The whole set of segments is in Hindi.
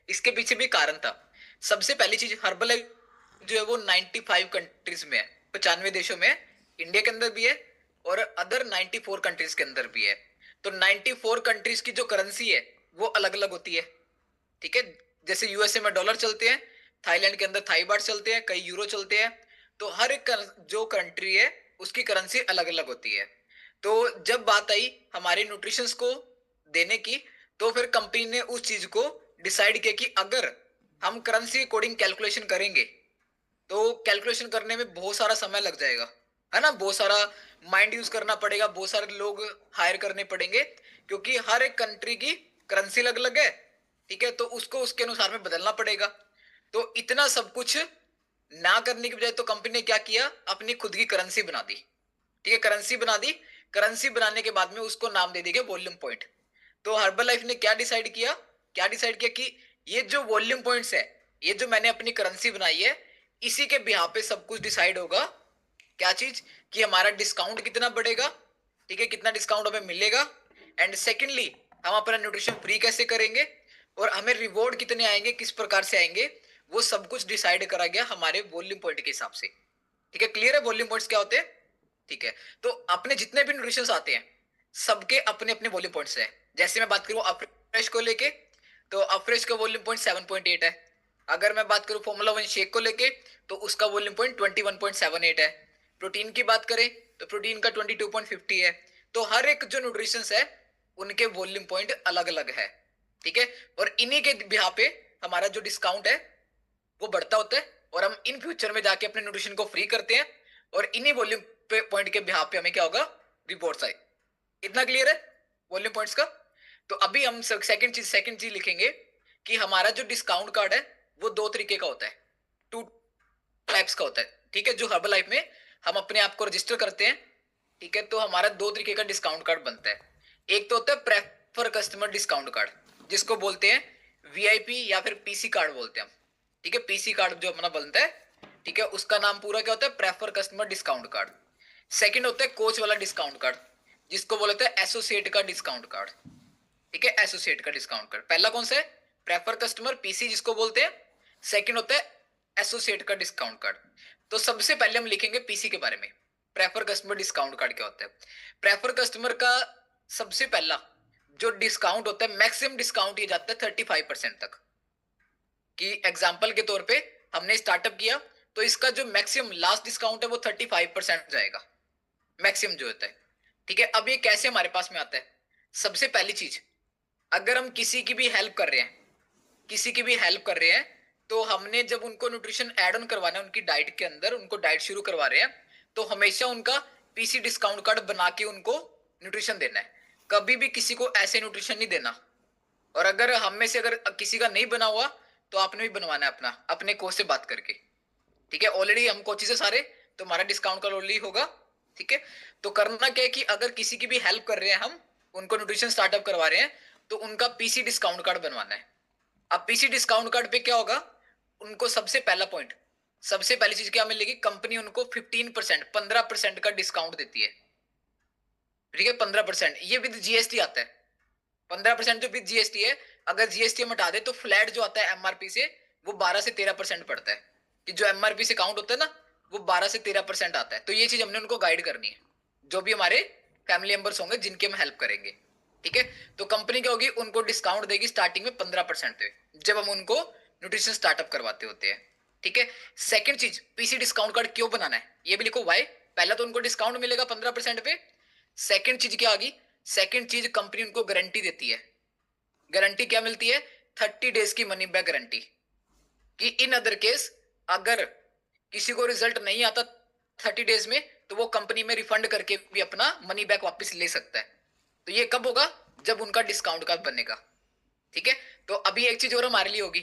इसके पीछे भी कारण था। सबसे पहली चीज, हर्बल जो है वो 95 कंट्रीज में है, 95 देशों में है, इंडिया के अंदर भी है और अदर 94 कंट्रीज के अंदर भी है। तो 94 कंट्रीज की जो करेंसी है वो अलग अलग होती है। ठीक है, जैसे यूएसए में डॉलर चलते हैं, थाईलैंड के अंदर थाई बाट चलते हैं, कई यूरो चलते हैं। तो हर एक जो कंट्री है उसकी करेंसी अलग अलग होती है। तो जब बात आई हमारे न्यूट्रिशंस को देने की, तो फिर कंपनी ने उस चीज को डिसाइड किया कि अगर हम करेंसी अकॉर्डिंग कैलकुलेशन करेंगे तो कैलकुलेशन करने में बहुत सारा समय लग जाएगा, है ना, बहुत सारा माइंड यूज करना पड़ेगा, बहुत सारे लोग हायर करने पड़ेंगे, क्योंकि हर एक कंट्री की करेंसी अलग अलग है। ठीक है, तो उसको उसके अनुसार में बदलना पड़ेगा। तो इतना सब कुछ ना करने की बजाय तो कंपनी ने क्या किया, अपनी खुद की करेंसी बना दी। ठीक है, करेंसी बना दी। करेंसी बनाने के बाद में उसको नाम दे दिया वॉल्यूम पॉइंट। तो हर्बल लाइफ ने क्या डिसाइड किया कि ये जो वॉल्यूम पॉइंट्स है, ये जो मैंने अपनी करेंसी बनाई है, इसी के बिहार पे सब कुछ डिसाइड होगा। क्या चीज, कि हमारा डिस्काउंट कितना बढ़ेगा, ठीक है, कितना डिस्काउंट हमें मिलेगा, एंड सेकेंडली हम अपना न्यूट्रिशन फ्री कैसे करेंगे, और हमें रिवॉर्ड कितने आएंगे, किस प्रकार से आएंगे, वो सब कुछ डिसाइड करा गया हमारे वॉल्यूम पॉइंट के हिसाब से। ठीक है, क्लियर है वॉल्यूम पॉइंट्स क्या होते हैं। ठीक है, तो अपने जितने भी न्यूट्रिशन आते हैं सबके अपने अपने वॉल्यूम पॉइंट्स है। जैसे मैं बात करूं अफ्रेश को लेके, तो अफ्रेश का वॉल्यूम पॉइंट 7.8 है। अगर मैं बात करूं फॉर्मूला वन शेक को लेके, तो उसका वॉल्यूम पॉइंट 21.78 है। प्रोटीन की बात करें तो प्रोटीन का 22.50 है। तो हर एक जो न्यूट्रिशन है उनके वॉल्यूम पॉइंट अलग अलग है। ठीक है, और इन्हीं के बिहार पे हमारा जो डिस्काउंट है वो बढ़ता होता है, और हम इन फ्यूचर में जाके अपने न्यूट्रिशन को फ्री करते हैं, और इन्हीं वॉल्यूम पॉइंट के बिहार पे हमें क्या होगा, रिवॉर्ड्स आए। इतना क्लियर है वॉल्यूम पॉइंट्स का। तो अभी हम सेकंड चीज लिखेंगे कि हमारा जो डिस्काउंट कार्ड है वो दो तरीके का होता है, टू टाइप्स का होता है। ठीक है, जो हर्बल लाइफ में हम अपने आप को रजिस्टर करते हैं, ठीक है, तो हमारा दो तरीके का डिस्काउंट कार्ड बनता है। एक तो होता है प्रेफर कस्टमर डिस्काउंट कार्ड, जिसको बोलते हैं वीआईपी या फिर पीसी कार्ड बोलते हैं हम। ठीक है, पीसी कार्ड जो अपना बनता है, ठीक है, उसका नाम पूरा क्या होता है, prefer customer discount card. Second होता है कोच वाला डिस्काउंट कार्ड, जिसको बोलते हैं एसोसिएट का डिस्काउंट कार्ड। ठीक है, एसोसिएट का डिस्काउंट कार्ड पहला कौन सा है, प्रेफर कस्टमर पीसी जिसको बोलते हैं। सेकंड होता है एसोसिएट का डिस्काउंट कार्ड। तो सबसे पहले हम लिखेंगे पीसी के बारे में, प्रेफर कस्टमर डिस्काउंट कार्ड क्या होता है। प्रेफर कस्टमर का सबसे पहला जो डिस्काउंट होता है, मैक्सिमम डिस्काउंट ये जाता है 35% तक। कि एग्जाम्पल के तौर पे हमने स्टार्टअप किया, तो इसका जो मैक्सिमम लास्ट डिस्काउंट है वो 35% जाएगा, मैक्सिमम जो होता है। ठीक है, अब ये कैसे हमारे पास में आता है। सबसे पहली चीज, अगर हम किसी की भी हेल्प कर रहे हैं, तो हमने जब उनको न्यूट्रिशन ऐड ऑन करवाना है उनकी डाइट के अंदर, उनको डाइट शुरू करवा रहे हैं, तो हमेशा उनका पीसी डिस्काउंट कार्ड बना के उनको न्यूट्रिशन देना है। कभी भी किसी को ऐसे न्यूट्रिशन नहीं देना। और अगर हम में से अगर किसी का नहीं बना हुआ, तो आपने भी बनवाना है अपना, अपने कोच से बात करके। ठीक है, ऑलरेडी हम कोचिज है सारे, तो हमारा डिस्काउंट का ऑलरेडी होगा। ठीक है, तो करना क्या है कि अगर किसी की भी हेल्प कर रहे हैं हम, उनको न्यूट्रिशन स्टार्टअप करवा रहे हैं, तो उनका पीसी डिस्काउंट कार्ड बनवाना है। अब पीसी डिस्काउंट कार्ड पे क्या होगा, उनको सबसे पहला पॉइंट, सबसे पहली चीज क्या मिलेगी, कंपनी उनको 15%, 15% का डिस्काउंट देती है। ठीक है, 15%, ये विद जीएसटी आता है। 15% जो विद जीएसटी है, अगर जीएसटी हम हटा दे तो फ्लैट जो आता है एमआरपी से, वो 12 से 13% पड़ता है। कि जो एमआरपी से काउंट होता है ना, वो 12 से 13% आता है। तो ये चीज हमने उनको गाइड करनी है, जो भी हमारे फैमिली मेंबर्स होंगे जिनके हम हेल्प करेंगे। ठीक है, तो कंपनी क्या होगी, उनको डिस्काउंट देगी स्टार्टिंग में 15% पे, जब हम उनको न्यूट्रिशन स्टार्टअप करवाते होते हैं। ठीक है, सेकंड चीज, पीसी डिस्काउंट कार्ड क्यों बनाना है, ये भी लिखो वाई। पहला तो उनको डिस्काउंट मिलेगा 15% पे। सेकंड चीज क्या आ गई, सेकंड चीज कंपनी उनको गारंटी देती है। गारंटी क्या मिलती है, 30 डेज की मनी बैक गारंटी। कि इन अदर केस अगर किसी को रिजल्ट नहीं आता 30 डेज में, तो वो कंपनी में रिफंड करके भी अपना मनी बैक वापस ले सकता है। तो ये कब होगा, जब उनका डिस्काउंट कार्ड बनेगा। ठीक है, तो अभी एक चीज और हमारे लिए होगी,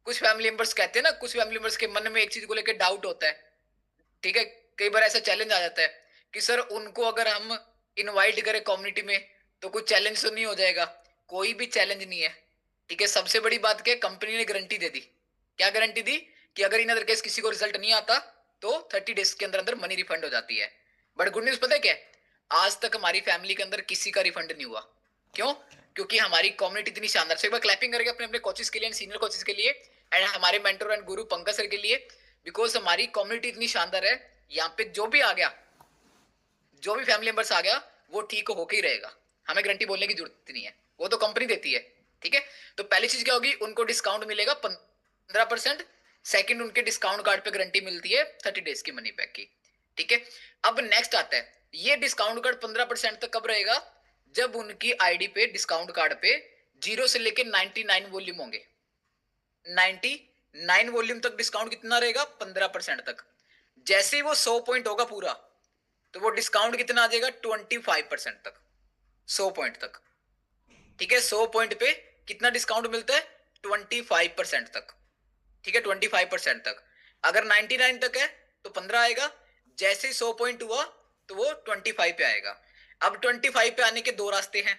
कुछ फैमिली मेंबर्स कहते हैं ना, कुछ फैमिली मेंबर्स के मन में एक चीज को लेकर डाउट होता है। ठीक है, कई बार ऐसा चैलेंज आ जाता है कि सर उनको अगर हम इनवाइट करें कम्युनिटी में, तो कोई चैलेंज तो नहीं हो जाएगा। कोई भी चैलेंज नहीं है। ठीक है, सबसे बड़ी बात क्या, कंपनी ने गारंटी दे दी। क्या गारंटी दी, कि अगर इन अदर केस किसी को रिजल्ट नहीं आता, तो 30 डेज के अंदर अंदर मनी रिफंड हो जाती है। बट गुड न्यूज पता है क्या, आज तक हमारी फैमिली के अंदर किसी का रिफंड नहीं हुआ। क्यों? क्योंकि हमारी कम्युनिटी इतनी शानदार। से एक बार क्लैपिंग करेंगे अपने अपने कोचेस के लिए एंड सीनियर कोचेस के लिए एंड हमारे mentor and Guru Pankaj sir के लिए, बिकॉज हमारी कम्युनिटी इतनी शानदार है। यहाँ पे जो भी आ गया, जो भी फैमिली मेंबर्स आ गया, वो ठीक होके ही रहेगा। हमें गारंटी बोलने की जरूरत नहीं है, वो तो कंपनी देती है। ठीक है, तो पहली चीज क्या होगी, उनको डिस्काउंट मिलेगा 15%। सेकंड, उनके डिस्काउंट कार्ड पे गारंटी मिलती है 30 डेज की मनी बैक की। ठीक है, अब नेक्स्ट आता है, ये डिस्काउंट कार्ड 15% तक कब रहेगा, जब उनकी आईडी पे डिस्काउंट कार्ड पे 0 से लेके 99 वॉल्यूम होंगे। 99 वॉल्यूम तक डिस्काउंट कितना रहेगा, 15% तक। जैसे ही वो 100 पॉइंट होगा पूरा, तो वो डिस्काउंट कितना आ जाएगा, 25% तक, 100 पॉइंट तक। ठीक है, 100 पॉइंट पे कितना डिस्काउंट मिलता है, 25% तक। ठीक है, 25% तक। अगर 99 तक है तो 15 आएगा, जैसे ही 100 पॉइंट हुआ तो वो 25 पे आएगा। अब 25 पे आने के दो रास्ते हैं।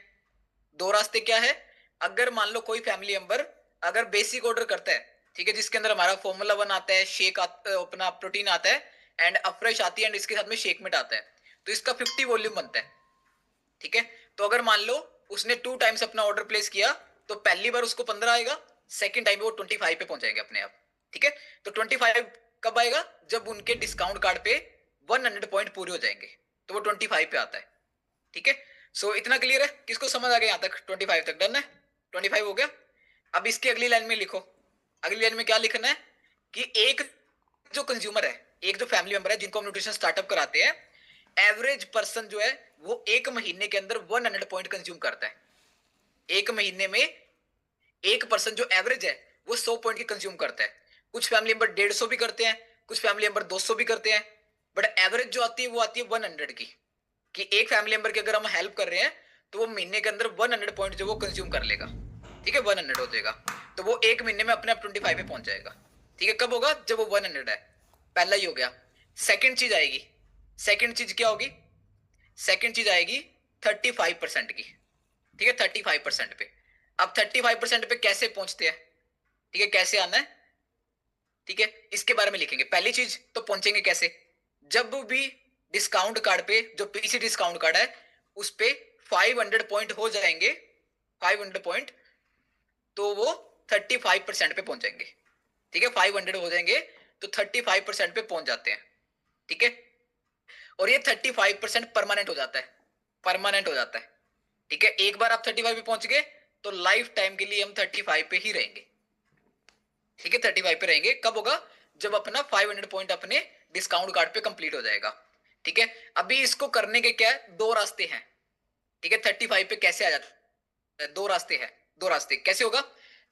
दो रास्ते क्या है, अगर मान लो कोई फैमिली मेंबर अगर बेसिक ऑर्डर करता है, ठीक है, जिसके अंदर हमारा फॉर्मूला 1 आता है, शेक अपना प्रोटीन आता है एंड अफ्रेश आती है एंड इसके साथ में शेक मिट आता है, तो इसका 50 वॉल्यूम बनता है। ठीक है, तो अगर मान लो उसने 2 टाइम्स अपना ऑर्डर प्लेस किया, तो पहली बार उसको 15 आएगा, सेकंड टाइम वो 25 पे पहुंच जाएंगे अपने आप। ठीक है, तो 25 कब आएगा, जब उनके डिस्काउंट कार्ड पे 100 पॉइंट पूरे हो जाएंगे, तो वो 25 पे आता है। ठीक है, सो इतना क्लियर है, किसको समझ आ गया यहां तक, 25 तक डन है, 25 हो गया। अब इसकी अगली लाइन में लिखो, अगली लाइन में क्या लिखना है कि एक जो कंज्यूमर है, एक जो फैमिली मेंबर है जिनको हम न्यूट्रिशन स्टार्टअप कराते हैं, एवरेज पर्सन जो है वो एक महीने के अंदर 100 पॉइंट कंज्यूम करता है। एक महीने में एक पर्सन जो एवरेज है वो 100 पॉइंट की कंज्यूम करता है। कुछ फैमिली मेंबर 150 भी करते हैं, कुछ फैमिली मेंबर 200 भी करते हैं, बट एवरेज जो आती है वो आती है 100 की, कि एक फैमिली मेंबर की अगर हम हेल्प कर रहे हैं तो वो महीने के अंदर 100 पॉइंट जो वो कंज्यूम कर लेगा। ठीक है, 100 हो जाएगा, तो वो एक महीने में अपने आप 25 पे पहुंच जाएगा। ठीक है, कब होगा, जब वो 100 है। पहला ही हो गया। सेकंड चीज आएगी, सेकंड चीज क्या होगी, सेकंड चीज आएगी 35% की। ठीक है, 35% पे। अब 35% पे कैसे पहुंचते हैं, ठीक है, कैसे आना है, ठीक है, इसके बारे में लिखेंगे। पहली चीज तो पहुंचेंगे कैसे, जब भी डिस्काउंट कार्ड पे, जो पीसी डिस्काउंट कार्ड है उस पे 500 पॉइंट हो जाएंगे, 500 पॉइंट, तो वो 35% पे पहुंच जाएंगे। ठीक है, 500 हो जाएंगे तो 35% पे पहुंच जाते हैं। ठीक है, और ये 35% परमानेंट हो जाता है, परमानेंट हो जाता है। ठीक है, एक बार आप 35 पे पहुंच गए तो लाइफ टाइम के लिए हम 35 पे ही रहेंगे। ठीक है, 35 पे रहेंगे, कब होगा, जब अपना 500 पॉइंट अपने डिस्काउंट कार्ड पे कंप्लीट हो जाएगा। ठीक है, अभी इसको करने के क्या है, दो रास्ते हैं। ठीक है, 35 पे कैसे आ जाता है, दो रास्ते हैं। दो रास्ते कैसे होगा,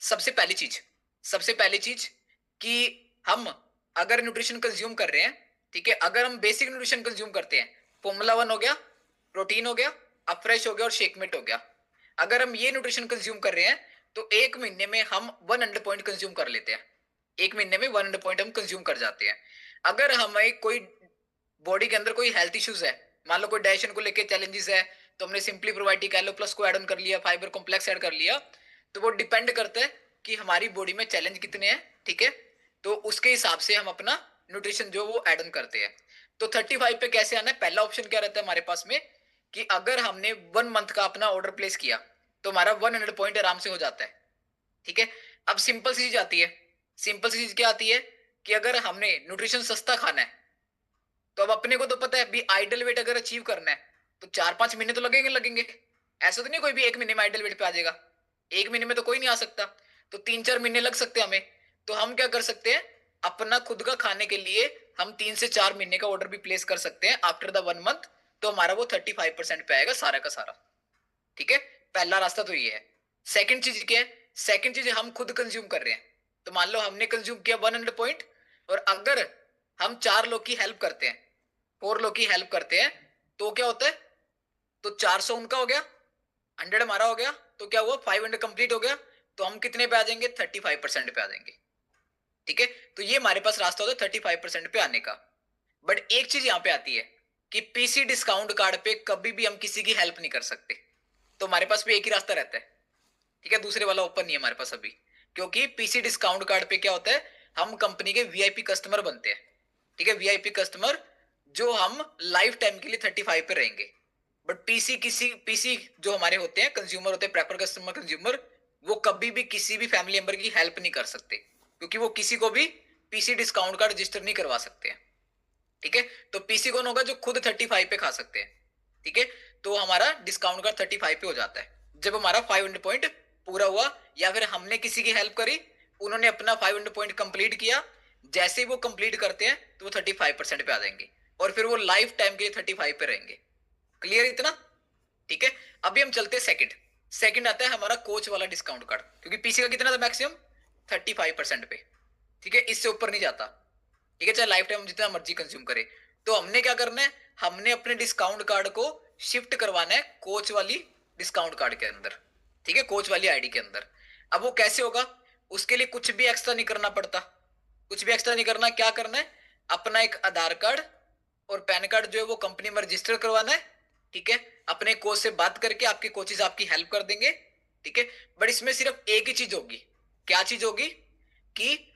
सबसे पहली चीज, सबसे पहली चीज कि हम अगर न्यूट्रिशन कंज्यूम कर रहे हैं, ठीक है, अगर हम बेसिक न्यूट्रिशन कंज्यूम करते हैं, फॉर्मूला 1 हो गया, प्रोटीन हो गया, अफ्रेश हो गया और शेकमेट हो गया, अगर हम ये न्यूट्रिशन कंज्यूम कर रहे हैं तो एक महीने में हम 100 पॉइंट कंज्यूम कर लेते हैं। एक महीने में 100 पॉइंट हम कंज्यूम कर जाते हैं। अगर हमें कोई बॉडी के अंदर कोई हेल्थ इश्यूज है, मान लो कोई डाइजेशन को लेके चैलेंजेस है, तो हमने सिंपली प्रोबायोटिक कैलो प्लस को ऐड ऑन कर लिया, फाइबर कॉम्प्लेक्स ऐड कर लिया, तो वो डिपेंड करता है कि हमारी बॉडी में चैलेंज कितने हैं। ठीक है, तो उसके हिसाब से हम अपना न्यूट्रिशन जो वो ऐड ऑन करते हैं। तो 35 पे कैसे आना है, पहला ऑप्शन क्या रहता है हमारे पास में कि अगर हमने 1 मंथ का अपना ऑर्डर प्लेस किया तो हमारा 100 पॉइंट आराम से हो जाता है। ठीक है, अब सिंपल सी चीज आती है, सिंपल सी चीज क्या आती है कि अगर हमने न्यूट्रिशन सस्ता खाना है, तो अब अपने को तो पता है भी आइडल वेट अगर अचीव करना है तो 4-5 महीने तो लगेंगे लगेंगे। ऐसा तो नहीं कोई भी एक महीने में आइडल वेट पे आ जाएगा, एक महीने में तो कोई नहीं आ सकता, तो 3-4 महीने लग सकते हैं हमें। तो हम क्या कर सकते हैं, अपना खुद का खाने के लिए हम 3 से 4 महीने का ऑर्डर भी प्लेस कर सकते हैं आफ्टर द 1 मंथ, तो हमारा वो 35% पे आएगा सारा का सारा। ठीक है, पहला रास्ता तो ये है। सेकंड चीज क्या है, सेकंड चीज हम खुद कंज्यूम कर रहे हैं, तो मान लो हमने कंज्यूम किया 100 पॉइंट, और अगर हम 4 लोग की हेल्प करते हैं, 4 लोग की हेल्प करते हैं, तो क्या होता है, तो 400 उनका हो गया, 100 हमारा हो गया, तो क्या हुआ, 500 कंप्लीट हो गया, तो हम कितने पे आ जाएंगे, 35% पे आ जाएंगे। ठीक है, तो ये हमारे पास रास्ता होता है 35% पे आने का। बट एक चीज यहां पे आती है कि पीसी डिस्काउंट कार्ड पे कभी भी हम किसी की हेल्प नहीं कर सकते, तो हमारे पास भी एक ही रास्ता रहता है। ठीक है, दूसरे वाला ओपन नहीं है हमारे पास अभी, क्योंकि पीसी डिस्काउंट कार्ड पे क्या होता है, हम कंपनी के वीआईपी कस्टमर बनते हैं। ठीक है, वीआईपी कस्टमर जो हम लाइफ टाइम के लिए 35 पे रहेंगे। बट पीसी जो हमारे होते हैं कंज्यूमर होते हैं, प्रेफर कस्टमर कंज्यूमर, वो कभी भी किसी भी फैमिली मेंबर की हेल्प नहीं कर सकते, क्योंकि वो किसी को भी पीसी डिस्काउंट का रजिस्टर नहीं करवा सकते हैं। ठीक है, तो पीसी कौन होगा? जो खुद 35 पे खा सकते हैं। ठीक है, तो हमारा डिस्काउंट का 35 पे हो जाता है जब हमारा 500 पॉइंट पूरा हुआ, या फिर हमने किसी की हेल्प करी, उन्होंने अपना 500 पॉइंट कंप्लीट किया, जैसे ही वो कंप्लीट करते हैं तो वो 35% पे आ जाएंगे, और फिर वो लाइफ टाइम के लिए 35 पे रहेंगे। क्लियर इतना? ठीक है, अभी हम चलते हैं सेकंड। सेकंड आता है हमारा कोच वाला डिस्काउंट कार्ड, क्योंकि पीसी का कितना था मैक्सिमम? 35% पे। ठीक है, इससे ऊपर नहीं जाता। ठीक है, चाहे लाइफ टाइम जितना मर्जी कंज्यूम करे। तो हमने क्या करना है, हमने अपने डिस्काउंट कार्ड को शिफ्ट करवाना है कोच वाली डिस्काउंट कार्ड के अंदर। ठीक है, कोच वाली आईडी के अंदर। अब वो कैसे होगा? उसके लिए कुछ भी एक्स्ट्रा नहीं करना पड़ता, कुछ भी एक्स्ट्रा नहीं करना। क्या करना है, अपना एक आधार कार्ड और पैन कार्ड जो है वो कंपनी में रजिस्टर करवाना है। ठीक है, अपने कोच से बात करके आपके कोचेज आपकी हेल्प कर देंगे। ठीक है, बट इसमें सिर्फ एक ही चीज होगी। क्या चीज होगी? कि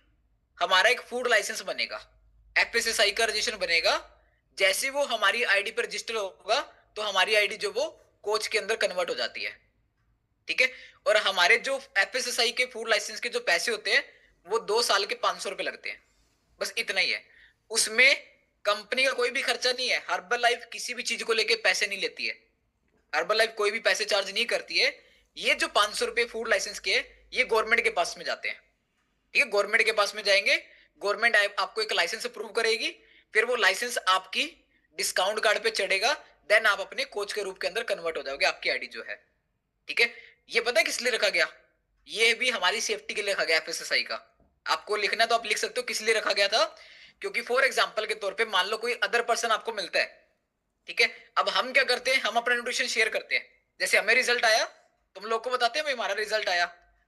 हमारा एक फूड लाइसेंस बनेगा, एफएसएसआई का रजिस्ट्रेशन बनेगा। जैसे वो हमारी आईडी पर रजिस्टर होगा तो हमारी आईडी जो वो कोच के अंदर कन्वर्ट हो जाती है। ठीक है, और हमारे जो एफएसएसआई के फूड लाइसेंस के जो पैसे होते हैं वो 2 साल के 500 रुपए लगते हैं, बस इतना ही है। उसमें कंपनी का कोई भी खर्चा नहीं है। हर्बल लाइफ किसी भी चीज को लेके पैसे नहीं लेती है, हर्बल लाइफ कोई भी पैसे चार्ज नहीं करती है। ये जो 500 रुपए फूड लाइसेंस के ये गवर्नमेंट के पास में जाते हैं। ठीक है, गवर्नमेंट के पास में जाएंगे, गवर्नमेंट आपको एक लाइसेंस अप्रूव करेगी, फिर वो लाइसेंस आपकी डिस्काउंट कार्ड पे चढ़ेगा, देन आप अपने कोच के रूप के अंदर कन्वर्ट हो जाओगे, आपकी आईडी जो है। ठीक है, ये पता है किस लिए रखा गया? ये भी हमारी सेफ्टी के लिए रखा गया एफएसएसआई का। आपको लिखना है तो आप लिख सकते हो किस लिए रखा गया था। क्योंकि फॉर एग्जाम्पल के तौर पे मान लो कोई अदर पर्सन आपको मिलता है। ठीक है, अब हम क्या करते हैं, हम अपना न्यूट्रिशन शेयर करते हैं। जैसे हमें रिजल्ट आया, तुम लोग को बताते हैं भाई हमारा रिजल्ट आया,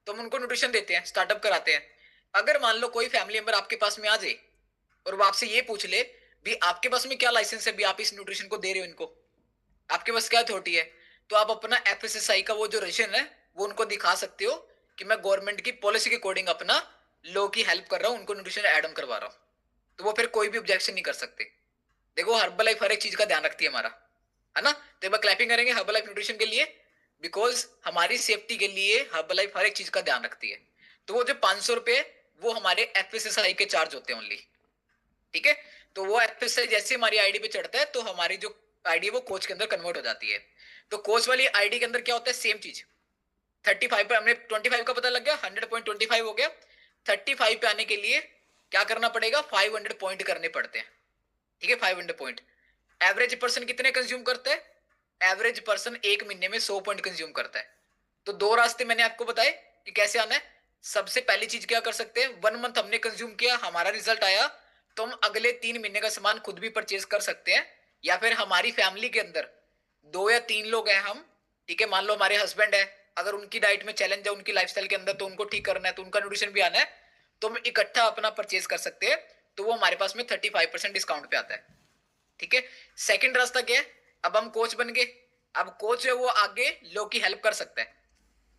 तो हम उनको न्यूट्रिशन देते हैं, स्टार्टअप कराते हैं। अगर मान लो कोई फैमिली मेंबर आपके पास में आ जाए और वो आपसे ये पूछ ले, भी आपके पास में क्या लाइसेंस है, भी आप इस न्यूट्रिशन को दे रहे हो इनको, आपके पास क्या अथॉरिटी है, तो आप अपना एफएसएसआई का वो जो रजिस्ट्रेशन है वो उनको दिखा सकते हो कि मैं गवर्नमेंट की पॉलिसी के अकॉर्डिंग अपना लॉ की हेल्प कर रहा हूं, उनको न्यूट्रिशन एड ऑन करवा रहा हूं। तो वो फिर कोई भी ऑब्जेक्शन नहीं कर सकते। देखो हर्बल लाइफ हर एक चीज का ध्यान रखती है हमारा, है ना? तो एक बार क्लैपिंग करेंगे हर्बल लाइफ न्यूट्रिशन के लिए, बिकॉज हमारी सेफ्टी के लिए हर्बल लाइफ हर एक चीज का ध्यान रखती है। तो वो जो 500 रुपए वो हमारे एफएसएसआई के चार्ज होते हैं ओनली। ठीक है, तो वो एफएसआई जैसे हमारी आईडी पे चढ़ता है तो हमारी जो आईडी वो कोच के अंदर कन्वर्ट हो जाती है। तो कोच वाली आईडी के अंदर क्या होता है, सेम चीज। 35 पे हमने 25 का पता लग गया, 100.25 हो गया। 35 पे आने के लिए क्या करना पड़ेगा, 500 पॉइंट करने पड़ते हैं। ठीक है, 500 पॉइंट। एवरेज पर्सन कितने कंज्यूम करता है? एवरेज पर्सन एक महीने में 100 पॉइंट कंज्यूम करता है। तो दो रास्ते मैंने आपको बताए कि कैसे आना है। सबसे पहली चीज क्या कर सकते हैं, 1 मंथ हमने कंज्यूम किया, हमारा रिजल्ट आया, तो हम अगले 3 महीने का सामान खुद भी परचेज कर सकते हैं। या फिर हमारी फैमिली के अंदर 2 या 3 लोग हैं हम, ठीक है, मान लो हमारे हस्बैंड है, अगर उनकी डाइट में चैलेंज है उनकी लाइफस्टाइल के अंदर, तो उनको ठीक करना है, तो उनका न्यूट्रिशन भी आना है, तो हम इकट्ठा अपना परचेज कर सकते हैं। तो वो हमारे पास में 35% डिस्काउंट पे आता है। ठीक है, सेकंड रास्ता क्या है, अब हम कोच बन गए। अब कोच है वो आगे लोग की हेल्प कर सकता है।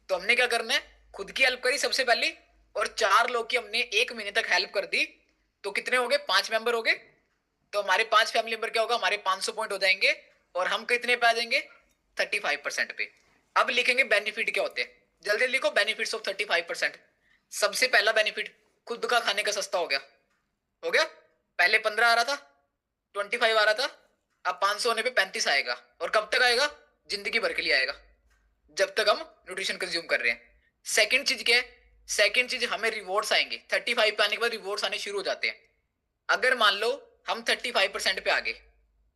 तो हमने क्या करना है, खुद की हेल्प करी सबसे पहले, और 4 लोग की हमने 1 महीने तक हेल्प कर दी। तो कितने हो गए, 5 मेंबर हो गए। तो हमारे 5 फैमिली मेंबर क्या होगा, हमारे 500 पॉइंट हो जाएंगे, और हम कितने पे आ जाएंगे, 35% पे। अब लिखेंगे बेनिफिट क्या होते हैं, जल्दी लिखो बेनिफिट्स ऑफ 35%। सबसे पहला बेनिफिट, खुद का खाने का सस्ता हो गया। हो गया, पहले 15 आ रहा था, 25 आ रहा था, अब 500 होने पे 35 आएगा। और कब तक आएगा, जिंदगी भर के लिए आएगा, जब तक हम न्यूट्रिशन कंज्यूम कर रहे हैं। सेकंड चीज क्या है, सेकंड चीज हमें रिवॉर्ड्स आएंगे। 35 पे आने के बाद रिवॉर्ड्स आने शुरू हो जाते हैं। अगर मान लो हम 35% पे आ गए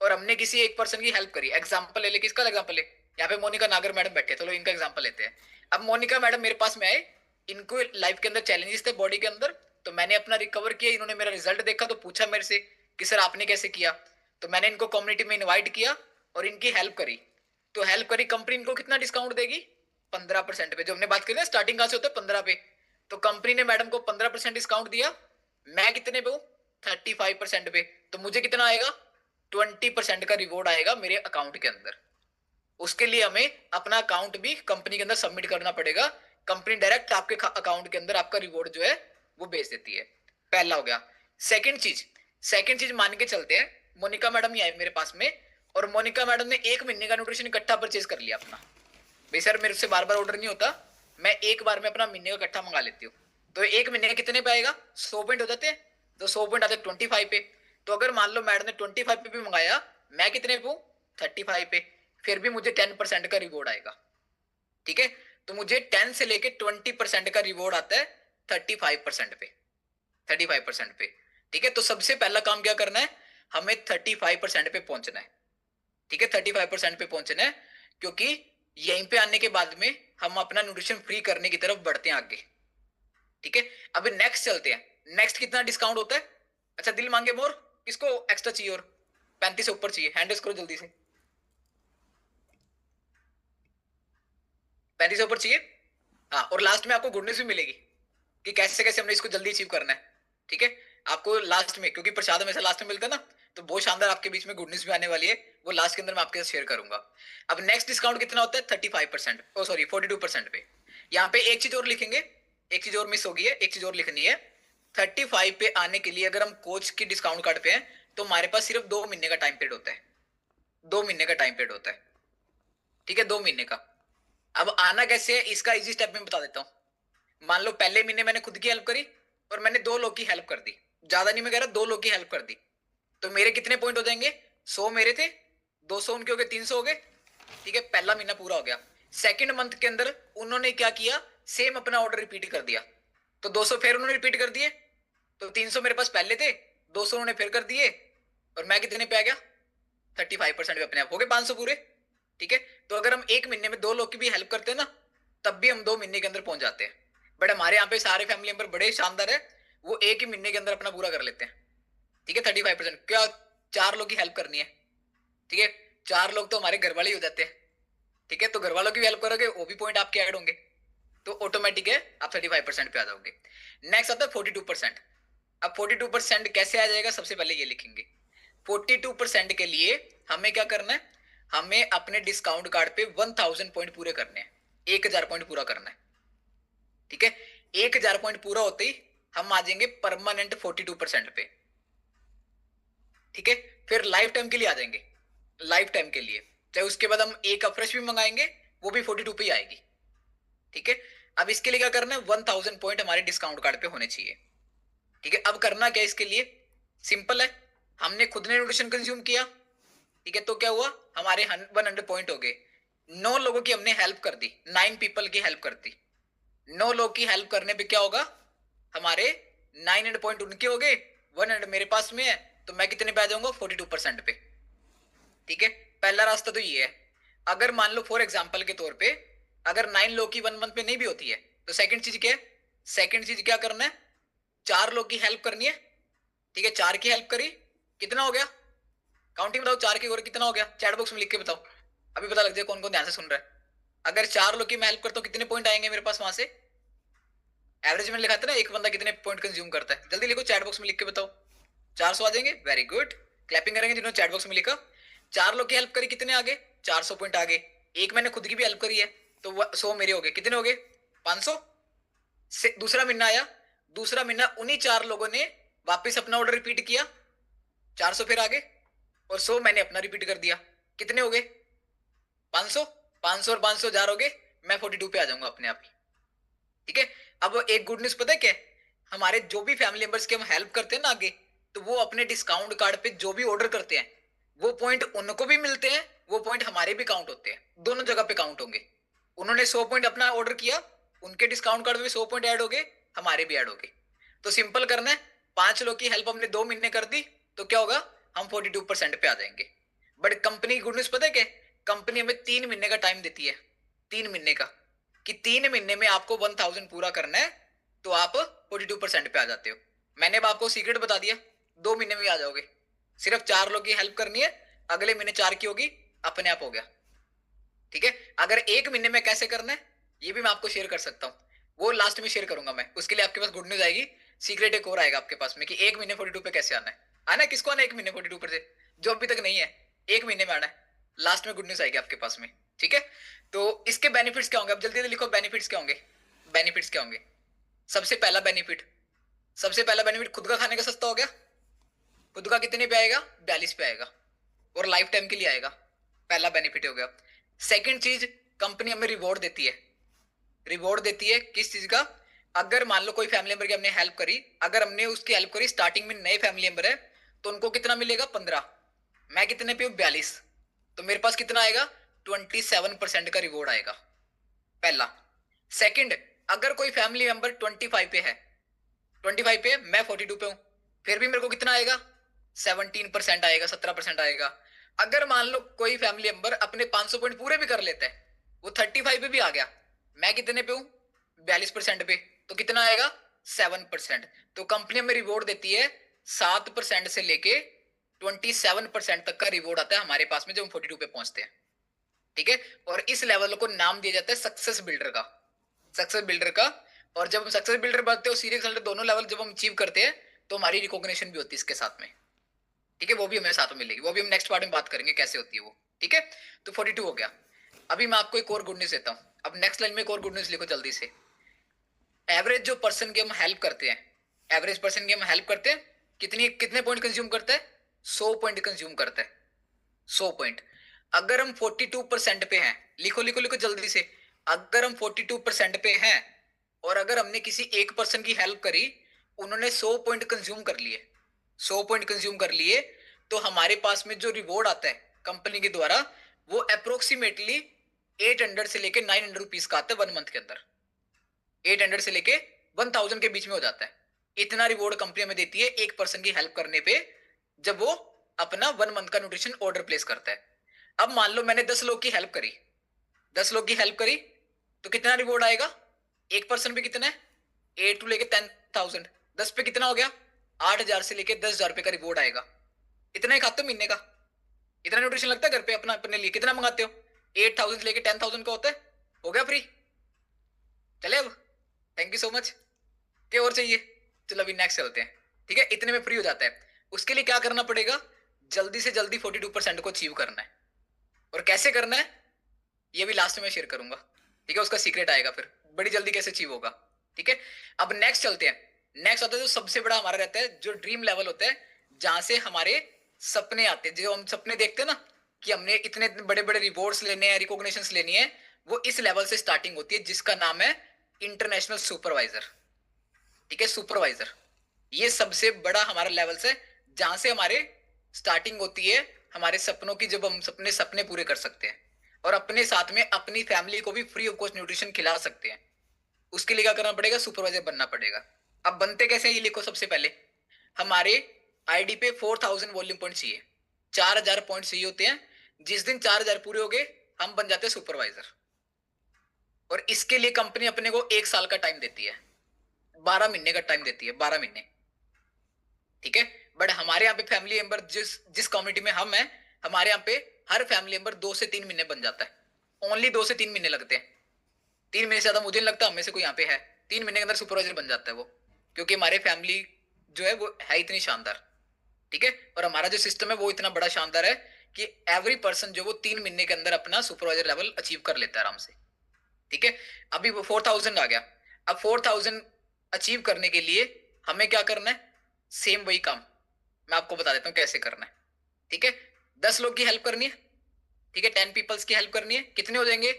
और हमने किसी एक पर्सन की हेल्प करी, एग्जाम्पल ले ले, किसका एग्जाम्पल है, यहाँ पे मोनिका नागर मैडम बैठे, चलो इनका एग्जाम्पल लेते हैं। अब मोनिका मैडम मेरे पास में आए, इनको लाइफ के अंदर चैलेंजेस थे बॉडी के अंदर, तो मैंने अपना रिकवर किया, इन्होंने मेरा रिजल्ट देखा तो पूछा मेरे से कि सर आपने कैसे किया। तो मैंने इनको कम्युनिटी में इन्वाइट किया और इनकी हेल्प करी। तो हेल्प करी, कंपनी इनको कितना डिस्काउंट देगी, 15% पे। जो हमने बात करी ना स्टार्टिंग कहां से होता है, 15 पे। तो कंपनी ने मैडम को 15% डिस्काउंट दिया, मैं कितने पे हूँ, 35% पे। तो मुझे कितना आएगा, 20% का रिवॉर्ड आएगा मेरे अकाउंट के अंदर। उसके लिए हमें अपना अकाउंट भी कंपनी के अंदर सबमिट करना पड़ेगा। कंपनी डायरेक्ट आपके अकाउंट के अंदर आपका रिवॉर्ड जो है वो भेज देती है। पहला हो गया। सेकंड चीज मान के चलते हैं, मोनिका मैडम ही आए मेरे पास में, और मोनिका मैडम ने 1 महीने का न्यूट्रिशन इकट्ठा परचेज कर लिया अपना। भाई सर मेरे से बार बार ऑर्डर नहीं होता, मैं एक बार में अपना महीने का इकट्ठा मंगा लेती हूँ। तो 1 महीने का कितने पे आएगा? 100 पॉइंट हो जाते हैं, तो 100 पॉइंट आते हैं 25 पे। तो अगर मान लो मैडम ने 25 पे भी मंगाया, मैं कितने पे हूँ? 35 पे, फिर भी मुझे 10% का रिवॉर्ड आएगा। ठीक है, तो मुझे 10 से लेके 20% का रिवॉर्ड आता है 35% पे, 35% पे। ठीक है, तो सबसे पहला काम क्या करना है, हमें 35% पे पहुंचना है। ठीक है, 35% पे पहुंचना है, क्योंकि यहीं पे आने के बाद में हम अपना न्यूट्रिशन फ्री करने की तरफ बढ़ते हैं आगे। ठीक है, अभी नेक्स्ट चलते हैं। नेक्स्ट कितना डिस्काउंट होता है? अच्छा दिल मांगे मोर, किसको एक्स्ट्रा चाहिए? और 35 से ऊपर चाहिए, हैंड रेज करो जल्दी से। 35 से ऊपर चाहिए। हाँ, और लास्ट में आपको गुड न्यूज भी मिलेगी कि कैसे कैसे हमने इसको जल्दी अचीव करना है। ठीक है, आपको लास्ट में, क्योंकि प्रसाद हमेशा लास्ट में मिलता है ना, तो बहुत शानदार आपके बीच में गुड न्यूज भी आने वाली है, वो लास्ट के अंदर मैं आपके साथ शेयर करूंगा। अब नेक्स्ट डिस्काउंट कितना होता है? 35%, ओ सॉरी 42% पे। यहाँ पे एक चीज और लिखेंगे, एक चीज और मिस होगी है, एक चीज और लिखनी है। 35 पे आने के लिए अगर हम कोच की डिस्काउंट कार्ड पे हैं, तो हमारे पास सिर्फ 2 महीने का टाइम पीरियड होता है। 2 महीने का टाइम पीरियड होता है। ठीक है, 2 महीने का। अब आना कैसे है, इसका इजी स्टेप में बता देता हूं। मान लो पहले महीने मैंने खुद की हेल्प करी और मैंने 2 लोग की हेल्प कर दी, ज्यादा नहीं मैं कह रहा, 2 लोग की हेल्प कर दी, तो मेरे कितने पॉइंट हो जाएंगे? 100 मेरे थे, 200 उनके हो गए, 300 हो गए। ठीक है, पहला महीना पूरा हो गया। सेकंड मंथ के अंदर उन्होंने क्या किया, सेम अपना ऑर्डर रिपीट कर दिया, तो 200 फिर उन्होंने रिपीट कर दिए, तो 300 मेरे पास पहले थे, 200 उन्होंने फिर कर दिए, और मैं कितने पे आ गया? 35% पे अपने आप हो गए 500 पूरे। ठीक है, तो अगर हम एक महीने में 2 लोग की भी हेल्प करते हैं ना, तब भी हम 2 महीने के अंदर पहुंच जाते हैं। बट हमारे यहाँ पे सारे फैमिली मेंबर बड़े शानदार है, वो एक ही महीने के अंदर अपना पूरा कर लेते हैं। ठीक है, 35%। क्या 4 लोग की हेल्प करनी है? ठीक है, 4 लोग तो हमारे घर वाले ही हो जाते हैं। ठीक है, तो घर वालों की भी हेल्प करोगे, वो भी पॉइंट आपके ऐड होंगे, तो ऑटोमेटिक है आप 35% पे आ जाओगे। नेक्स्ट आता है 42%। अब 42% कैसे आ जाएगा, सबसे पहले ये लिखेंगे। 42% के लिए हमें क्या करना है, हमें अपने डिस्काउंट कार्ड पे 1000 पॉइंट पूरे करने हैं, 1000 पॉइंट पूरा करना है। ठीक है, 1000 पॉइंट पूरा होते ही हम आ जाएंगे परमानेंट 42% पे। ठीक है, फिर लाइफ टाइम के लिए आ जाएंगे, लाइफ टाइम के लिए, चाहे उसके बाद हम एक अफ्रेश भी मंगाएंगे, वो भी 42 पे ही आएगी। ठीक है, अब इसके लिए क्या करना है, 1000 पॉइंट हमारे डिस्काउंट कार्ड पे होने चाहिए। ठीक है, अब करना क्या इसके लिए, सिंपल है, हमने खुद ने न्यूट्रिशन कंज्यूम किया। ठीक है, तो क्या हुआ, हमारे 100 पॉइंट हो गए। 9 लोगों की हमने हेल्प कर दी, 9 पीपल की हेल्प कर दी। 9 लोग की हेल्प करने पे क्या होगा, हमारे 900 पॉइंट उनके हो गए, 100 मेरे पास में है, तो मैं कितने पे आ जाऊंगा? 42% पे। ठीक है, पहला रास्ता तो ये है। अगर मान लो फॉर एग्जाम्पल के तौर पे, अगर 9 लोग की 1 मंथ पे नहीं भी होती है, तो सेकंड चीज क्या है, सेकंड चीज क्या करना है, 4 लोग की हेल्प करनी है। ठीक है, 4 की हेल्प करी, कितना हो गया, काउंटिंग बताओ, 4 की और कितना हो गया, चैट बॉक्स में लिख के बताओ, अभी पता लग जाए कौन कौन ध्यान से सुन रहा है। अगर 4 लोग की मैं हेल्प करता हूँ, कितने पॉइंट आएंगे मेरे पास वहां से? एवरेज में लिखा था ना एक बंदा कितने पॉइंट कंज्यूम करता है, जल्दी लिखो चैट बॉक्स में लिख के बताओ। 400 आ जाएंगे, वेरी गुड, क्लैपिंग करेंगे जिन्होंने चैट बॉक्स में लिखा। 4 लोग की हेल्प करी, कितने आगे? 400 पॉइंट आगे। एक मैंने खुद की भी हेल्प करी है, तो 100 मेरे हो गए, कितने हो गए? 500। से दूसरा महीना आया, दूसरा महीना उन्हीं 4 लोगों ने वापस अपना ऑर्डर रिपीट किया, 400 फिर आगे, और 100 मैंने अपना रिपीट कर दिया, कितने हो गए? 500। 500 और 500 हजार हो गए, मैं 42 पे आ जाऊंगा अपने आप ही। ठीक है, अब एक गुड न्यूज पता है क्या है? हमारे जो भी फैमिली मेंबर्स की हम हेल्प करते हैं ना आगे, तो वो अपने डिस्काउंट कार्ड पे जो भी ऑर्डर करते हैं, वो पॉइंट उनको भी मिलते हैं, वो पॉइंट हमारे भी काउंट होते हैं, दोनों जगह पे काउंट होंगे। उन्होंने 100 पॉइंट अपना ऑर्डर किया, उनके डिस्काउंट कार्ड में 100 पॉइंट ऐड हो गए, हमारे भी ऐड हो गए। तो सिंपल करना है, 5 लोग की हेल्प हमने 2 महीने कर दी, तो क्या होगा, हम 42% पे आ जाएंगे। बट कंपनी की गुड न्यूज पता है क्या, कंपनी हमें 3 महीने का टाइम देती है, 3 महीने का, कि 3 महीने में आपको 1000 पूरा करना है, तो आप 42% पे आ जाते हो। मैंने अब आपको सीक्रेट बता दिया, 2 महीने में आ जाओगे। सिर्फ 4 लोग की हेल्प करनी है, अगले महीने 4 की होगी, अपने आप हो गया। ठीक है, अगर 1 महीने में कैसे करना है, ये भी मैं आपको शेयर कर सकता हूँ, वो लास्ट में शेयर करूंगा मैं, उसके लिए आपके पास गुड न्यूज आएगी, सीक्रेट एक और आएगा आपके पास में, कि 1 महीने 42 पे कैसे आना है। आना है किसको, आना 1 महीने 42 पर से, जो अभी तक नहीं है, 1 महीने में आना है, लास्ट में गुड न्यूज आएगी आपके पास में। ठीक है, तो इसके बेनिफिट्स क्या होंगे, अब जल्दी जल्दी लिखो बेनिफिट्स क्या होंगे, बेनिफिट्स क्या होंगे। सबसे पहला बेनिफिट, सबसे पहला बेनिफिट, खुद का खाने का सस्ता हो गया। खुद का कितने पे आएगा? 42 पे आएगा। और लाइफ टाइम के लिए आएगा। पहला बेनिफिट हो गया। सेकंड चीज, कंपनी हमें रिवॉर्ड देती है। रिवॉर्ड देती है किस चीज का? अगर मान लो कोई फैमिली मेंबर की हमने हेल्प करी, अगर हमने उसकी हेल्प करी, स्टार्टिंग में नए फैमिली मेंबर है तो उनको कितना मिलेगा? 15। मैं कितने पे हूं? 42। तो मेरे पास कितना आएगा? 27% का रिवॉर्ड आएगा, पहला। सेकंड, अगर कोई फैमिली मेंबर 25 पे है, 25 पे, मैं 42 पे हूं, फिर भी मेरे को कितना आएगा? 17% आएगा, 17% आएगा। अगर मान लो कोई फैमिली मेंबर अपने 500 पॉइंट पूरे भी कर लेता है, वो 35 पे भी आ गया, मैं कितने पे हूं? 42% पे, तो कितना आएगा? 7%। तो कंपनी हमें रिवॉर्ड देती है 7% से लेके 27% तक का रिवॉर्ड आता है हमारे पास में जब हम 42 पे पहुंचते हैं। ठीक है, और इस लेवल को नाम दिया जाता है सक्सेस बिल्डर का। सक्सेस बिल्डर का। और जब हम सक्सेस बिल्डर बनते हो, सीरियस बिल्डर, दोनों लेवल जब हम अचीव करते हैं तो हमारी रिकॉग्निशन भी होती है इसके साथ में। ठीक है, वो भी हमें साथ में मिलेगी, वो भी हम नेक्स्ट पार्ट में बात करेंगे कैसे होती है वो। ठीक है, तो 42 हो गया। अभी मैं आपको एक और गुड न्यूज देता हूं। अब नेक्स्ट लाइन में एक और गुड न्यूज लिखो जल्दी से। एवरेज जो पर्सन की हम हेल्प करते हैं, एवरेज पर्सन की हम हेल्प करते हैं, कितने पॉइंट कंज्यूम करता है? 100 पॉइंट कंज्यूम करता है, 100 पॉइंट। अगर हम 42% पे हैं, लिखो लिखो लिखो जल्दी से, अगर हम 42% पे हैं और अगर हमने किसी एक पर्सन की हेल्प करी, उन्होंने 100 पॉइंट कंज्यूम कर लिए, 100 पॉइंट कंज्यूम कर लिए, तो हमारे पास में जो रिवॉर्ड आता है कंपनी के द्वारा, वो अप्रोक्सीमेटली 800 से लेके 900 रुपीज का आता है 1 मंथ के अंदर। 800 से लेके 1000 के बीच में हो जाता है। इतना रिवॉर्ड कंपनी हमें देती है एक पर्सन की हेल्प करने पे, जब वो अपना 1 मंथ का न्यूट्रिशन ऑर्डर प्लेस करता है। अब मान लो मैंने 10 लोग की हेल्प करी, 10 लोग की हेल्प करी, तो कितना रिवॉर्ड आएगा? एक पर्सन पे कितना है? 8 टू लेके 10,000, 10 पे कितना हो गया? 8,000 से लेके 10,000 रुपए का रिवॉर्ड आएगा। इतना ही खाते हो महीने का? इतना न्यूट्रिशन लगता है घर पे अपना अपने लिए? कितना मंगाते हो? 8,000 से लेके 10,000 का होता है, हो गया फ्री। चले अब, थैंक यू सो मच। क्या और चाहिए? चलो अभी नेक्स्ट चलते हैं। ठीक है, इतने में फ्री हो जाता है। उसके लिए क्या करना पड़ेगा? जल्दी से जल्दी 42% को अचीव करना है। और कैसे करना है ये भी लास्ट में शेयर करूंगा। ठीक है, उसका सीक्रेट आएगा फिर, बड़ी जल्दी कैसे अचीव होगा। ठीक है, अब नेक्स्ट चलते हैं। नेक्स्ट आता है जो सबसे बड़ा हमारा रहता है, जो ड्रीम लेवल होता है, जहां से हमारे सपने आते हैं। जो हम सपने देखते हैं ना कि हमने इतने बड़े बड़े रिवॉर्ड्स लेने हैं, रिकॉग्निशंस लेनी है, वो इस लेवल से स्टार्टिंग होती है, जिसका नाम है इंटरनेशनल सुपरवाइजर। ठीक है, सुपरवाइजर, ये सबसे बड़ा हमारा लेवल है, जहां से हमारे स्टार्टिंग होती है हमारे सपनों की, जब हम अपने सपने पूरे कर सकते हैं और अपने साथ में अपनी फैमिली को भी फ्री ऑफ कॉस्ट न्यूट्रिशन खिला सकते हैं। उसके लिए क्या करना पड़ेगा? सुपरवाइजर बनना पड़ेगा। अब बनते कैसे हैं ये लिखो। सबसे पहले हमारे आईडी पे 4000 वॉल्यूम पॉइंट चाहिए, 4000 पॉइंट चाहिए होते हैं। जिस दिन 4000 पूरे हो गए, हम बन जाते हैं सुपरवाइजर। और इसके लिए कंपनी अपने को 1 साल का टाइम देती है, 12 महीने का टाइम देती है, 12 महीने। ठीक है, बट हमारे यहाँ पे फैमिली मेंबर जिस जिस कम्युनिटी में हम हैं, हमारे यहाँ पे हर फैमिली मेंबर 2 से 3 महीने बन जाता है। ओनली 2 से 3 महीने लगते हैं। 3 महीने से ज्यादा मुझे नहीं लगता हमें से कोई यहाँ पे है। 3 महीने के अंदर सुपरवाइजर बन जाता है वो, क्योंकि हमारे फैमिली जो है वो है इतनी शानदार। ठीक है, और हमारा जो सिस्टम है वो इतना बड़ा शानदार है कि एवरी पर्सन जो वो 3 महीने के अंदर अपना सुपरवाइजर लेवल अचीव कर लेता है आराम से। ठीक है, अभी वो 4000 आ गया। अब 4000 अचीव करने के लिए हमें क्या करना है? सेम वही काम मैं आपको बता देता हूं कैसे करना है। ठीक है, 10 लोग की हेल्प करनी है। ठीक है, 10 पीपल्स की हेल्प करनी है। कितने हो जाएंगे?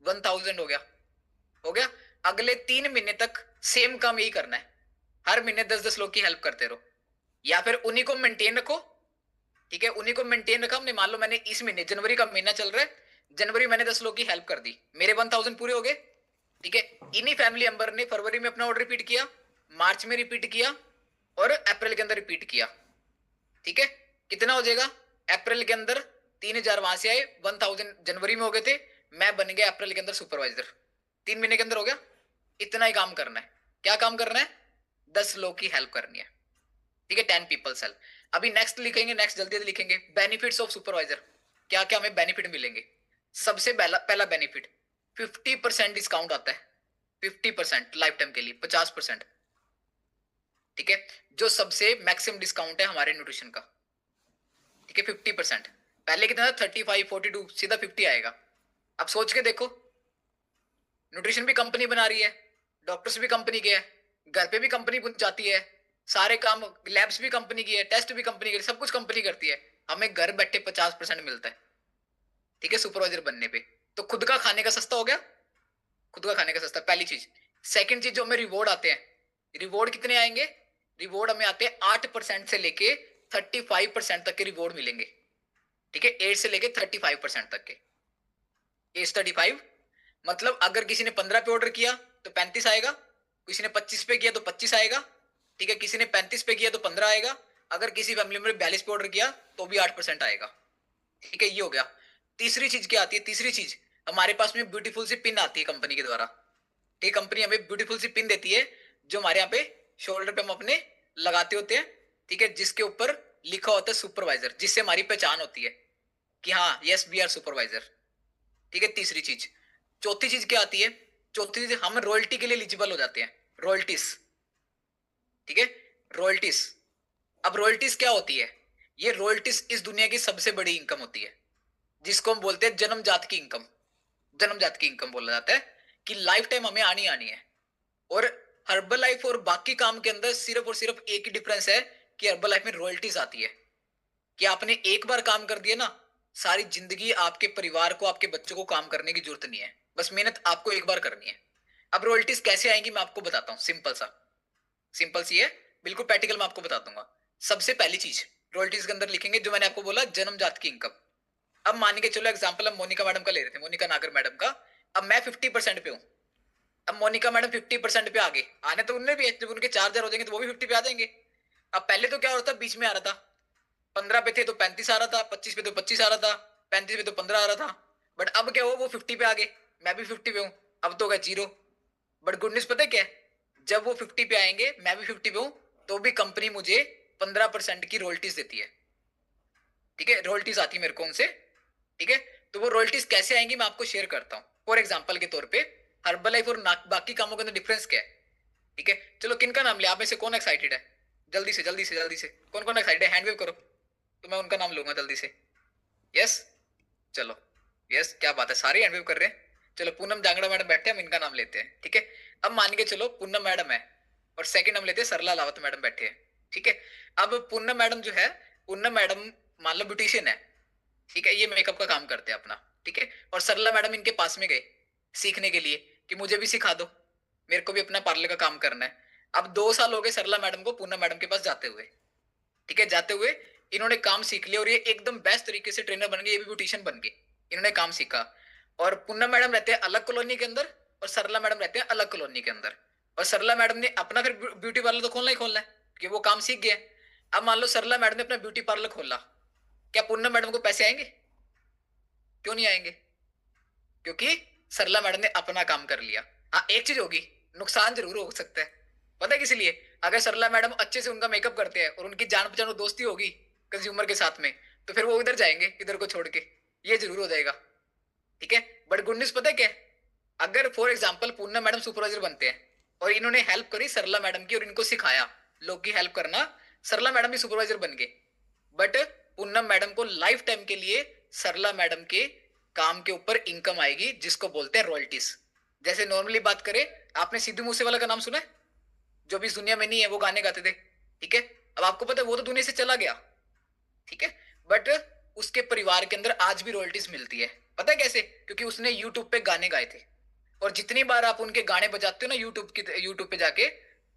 1000 हो गया। हो गया। अगले 3 महीने तक सेम काम यही करना है, हर महीने 10-10 लोग की हेल्प करते रहो, या फिर उन्हीं को मेंटेन रखो। ठीक है, उन्हीं को मेंटेन रखा हमने। मान लो मैंने इस महीने, जनवरी का महीना चल रहा है, जनवरी मैंने 10 लोग की हेल्प कर दी, मेरे 1000 पूरे हो गए। ठीक है, इन्हीं फैमिली मेंबर ने फरवरी में अपना ऑर्डर रिपीट किया, मार्च में रिपीट किया और अप्रैल के अंदर रिपीट किया। ठीक है, कितना हो जाएगा? अप्रैल के अंदर 3000 वहां से आए, 1000 जनवरी में हो गए थे, मैं बन गया अप्रैल के अंदर सुपरवाइजर। 3 महीने के अंदर हो गया। इतना ही काम करना है। क्या काम करना है? 10 लोग की हेल्प करनी है। ठीक है, 10 पीपल्स हेल्प। अभी नेक्स्ट लिखेंगे, नेक्स्ट जल्दी जल्दी लिखेंगे। बेनिफिट्स ऑफ सुपरवाइजर, क्या क्या हमें बेनिफिट मिलेंगे। सबसे पहला पहला बेनिफिट, 50% डिस्काउंट आता है। 50% लाइफ टाइम के लिए 50%। ठीक है, जो सबसे मैक्सिमम डिस्काउंट है हमारे न्यूट्रिशन का। ठीक है, 50%। पहले कितना था? 35, 42, सीधा 50 आएगा। अब सोच के देखो, न्यूट्रिशन भी कंपनी बना रही है, डॉक्टर्स भी कंपनी के है, घर पे भी कंपनी पहुंचाती है, सारे काम लैब्स भी कंपनी की है, टेस्ट भी कंपनी की है, सब कुछ कंपनी करती है। हमें घर बैठे 50% मिलता है, ठीक है, सुपरवाइजर बनने पे। तो खुद का खाने का सस्ता हो गया, खुद का खाने का सस्ता, पहली चीज। सेकंड चीज, जो हमें रिवॉर्ड आते हैं, रिवॉर्ड कितने आएंगे? रिवॉर्ड हमें आते हैं 8% से लेके 35% तक के रिवॉर्ड मिलेंगे, ठीक है, 8 से लेके 35% तक के। एज 35, मतलब अगर किसी ने 15 पे ऑर्डर किया तो 35 आएगा, किसी ने 25 पे किया तो 25 आएगा, ठीक है, किसी ने 35 पे किया तो 15 आएगा, अगर किसी फैमिली मेंबर 42 पे ऑर्डर किया तो भी 8% आएगा, ठीक है, ये हो गया। तीसरी चीज क्या आती है? तीसरी चीज, हमारे पास में ब्यूटीफुल सी पिन आती है कंपनी के द्वारा, ठीक, कंपनी हमें ब्यूटीफुल सी पिन देती है जो हमारे यहाँ पे शोल्डर पे हम अपने लगाते होते हैं, ठीक है, जिसके ऊपर लिखा होता है सुपरवाइजर, जिससे हमारी पहचान होती है कि हाँ यस वी आर सुपरवाइजर, ठीक है, तीसरी चीज। चौथी चीज क्या आती है? चौथी चीज, हम रॉयल्टी के लिए एलिजिबल हो जाते हैं, रॉयल्टीज, ठीक है, रॉयल्टीज। अब रॉयल्टीज क्या होती है? ये रॉयल्टीज इस दुनिया की सबसे बड़ी इनकम होती है, जिसको हम बोलते हैं जन्मजात की इनकम, जन्मजात की इनकम बोला जाता है, कि लाइफ टाइम हमें आनी आनी है। और हर्बल लाइफ और बाकी काम के अंदर सिर्फ और सिर्फ एक ही डिफरेंस है कि हर्बल लाइफ में रॉयल्टीज आती है, कि आपने एक बार काम कर दिया ना, सारी जिंदगी आपके परिवार को, आपके बच्चों को काम करने की जरूरत नहीं है, बस मेहनत आपको एक बार करनी है। अब रॉयल्टीज कैसे आएंगी मैं आपको बताता हूँ, सिंपल सा, सिंपल सी है, बिल्कुल प्रैक्टिकल मैं आपको बता दूंगा। सबसे पहली चीज रॉयल्टीज के अंदर लिखेंगे, जो मैंने आपको बोला, जन्मजात की इनकम। अब मान के चलो एग्जाम्पल हम मोनिका मैडम का ले रहे थे, मोनिका नागर मैडम का। अब मैं 50% पे हूँ, अब मोनिका मैडम 50% पे आगे आने तो उनने भी है, जब उनके 4,000 हो जाएंगे तो वो भी 50 पे आ जाएंगे। अब पहले तो क्या हो रहा था, बीच में आ रहा था, 15 पे थे तो 35 आ रहा था, 25 पे तो 25 आ रहा था, 35 पे तो 15 आ रहा था। बट अब क्या हुआ, वो 50 पे आ गए, मैं भी 50 पे हूँ, अब तो गया जीरो। बट गुड न्यूज पता है क्या है? जब वो 50 पे आएंगे, मैं भी 50 पे हूँ, तो भी कंपनी मुझे 15% की रॉयल्टीज देती है, ठीक है, रॉयल्टीज आती है मेरे को उनसे, ठीक है। तो वो रॉयल्टीज कैसे आएंगी मैं आपको शेयर करता हूँ, फॉर एग्जाम्पल के तौर पे हर्बल लाइफ और बाकी कामों के अंदर डिफरेंस क्या है, ठीक है। चलो किन का नाम लिया, आप में से कौन एक्साइटेड है? जल्दी से जल्दी से जल्दी से, कौन कौन एक्साइटेड है, हैंड वेव करो तो मैं उनका नाम लूंगा जल्दी से। यस, चलो, यस, क्या बात है, सारे हैंड वेव कर रहे हैं। चलो पूनम जांगड़ा मैडम बैठे हैं, हम इनका नाम लेते हैं, ठीक है। अब मान के चलो पूनम मैडम है, और सेकंड हम लेते हैं सरला लावत मैडम बैठे हैं, ठीक है। अब पूनम मैडम जो है, पूनम मैडम मान लो ब्यूटिशियन है, ठीक है, ये मेकअप का काम करते हैं अपना, ठीक है। और सरला मैडम इनके पास में गए सीखने के लिए कि मुझे भी सिखा दो, मेरे को भी अपना पार्लर का काम करना है। अब 2 साल हो गए सरला मैडम को पूनम मैडम के पास जाते हुए, ठीक है, जाते हुए इन्होंने काम सीख लिया और ये एकदम बेस्ट तरीके से ट्रेनर बन गए, ये भी ब्यूटिशियन बन गए, इन्होंने काम सीखा। और पूनम मैडम रहते हैं अलग कॉलोनी के अंदर, और सरला मैडम रहते हैं अलग कॉलोनी के अंदर। और सरला मैडम ने अपना फिर ब्यूटी पार्लर तो खोलना ही खोलना है, कि वो काम सीख गया। अब मान लो सरला मैडम ने अपना ब्यूटी पार्लर खोला, क्या पूनम मैडम को पैसे आएंगे? क्यों नहीं आएंगे? क्योंकि सरला मैडम ने अपना काम कर लिया। हाँ एक चीज होगी, नुकसान जरूर हो सकता है, पता है किस लिए? अगर सरला मैडम अच्छे से उनका मेकअप करते हैं और उनकी जान पहचान और दोस्ती होगी कंज्यूमर के साथ में, तो फिर वो इधर जाएंगे, इधर को छोड़ के, ये जरूर हो जाएगा, ठीक है। बट गुड न्यूज पता है क्या है? अगर for example Poonam madam supervisor बनते हैं और इन्होंने हेल्प करी सरला मैडम की और इनको सिखाया लोग की हेल्प करना, सरला मैडम भी सुपरवाइजर बन गए। बट पूनम मैडम को लाइफ टाइम के लिए सरला मैडम के काम के ऊपर इनकम आएगी, जिसको बोलते हैं रॉयल्टीज। जैसे नॉर्मली बात करें, आपने सिद्धू मूसेवाला का नाम सुना है? जो भी इस दुनिया में नहीं है, वो गाने गाते थे, ठीक है। अब आपको पता है वो तो दुनिया से चला गया, ठीक है। बट उसके परिवार के अंदर आज भी रॉयल्टीज मिलती है, पता है कैसे? क्योंकि उसने यूट्यूब पे गाने गाए थे, और जितनी बार आप उनके गाने बजाते हो ना यूट्यूब पे जाके,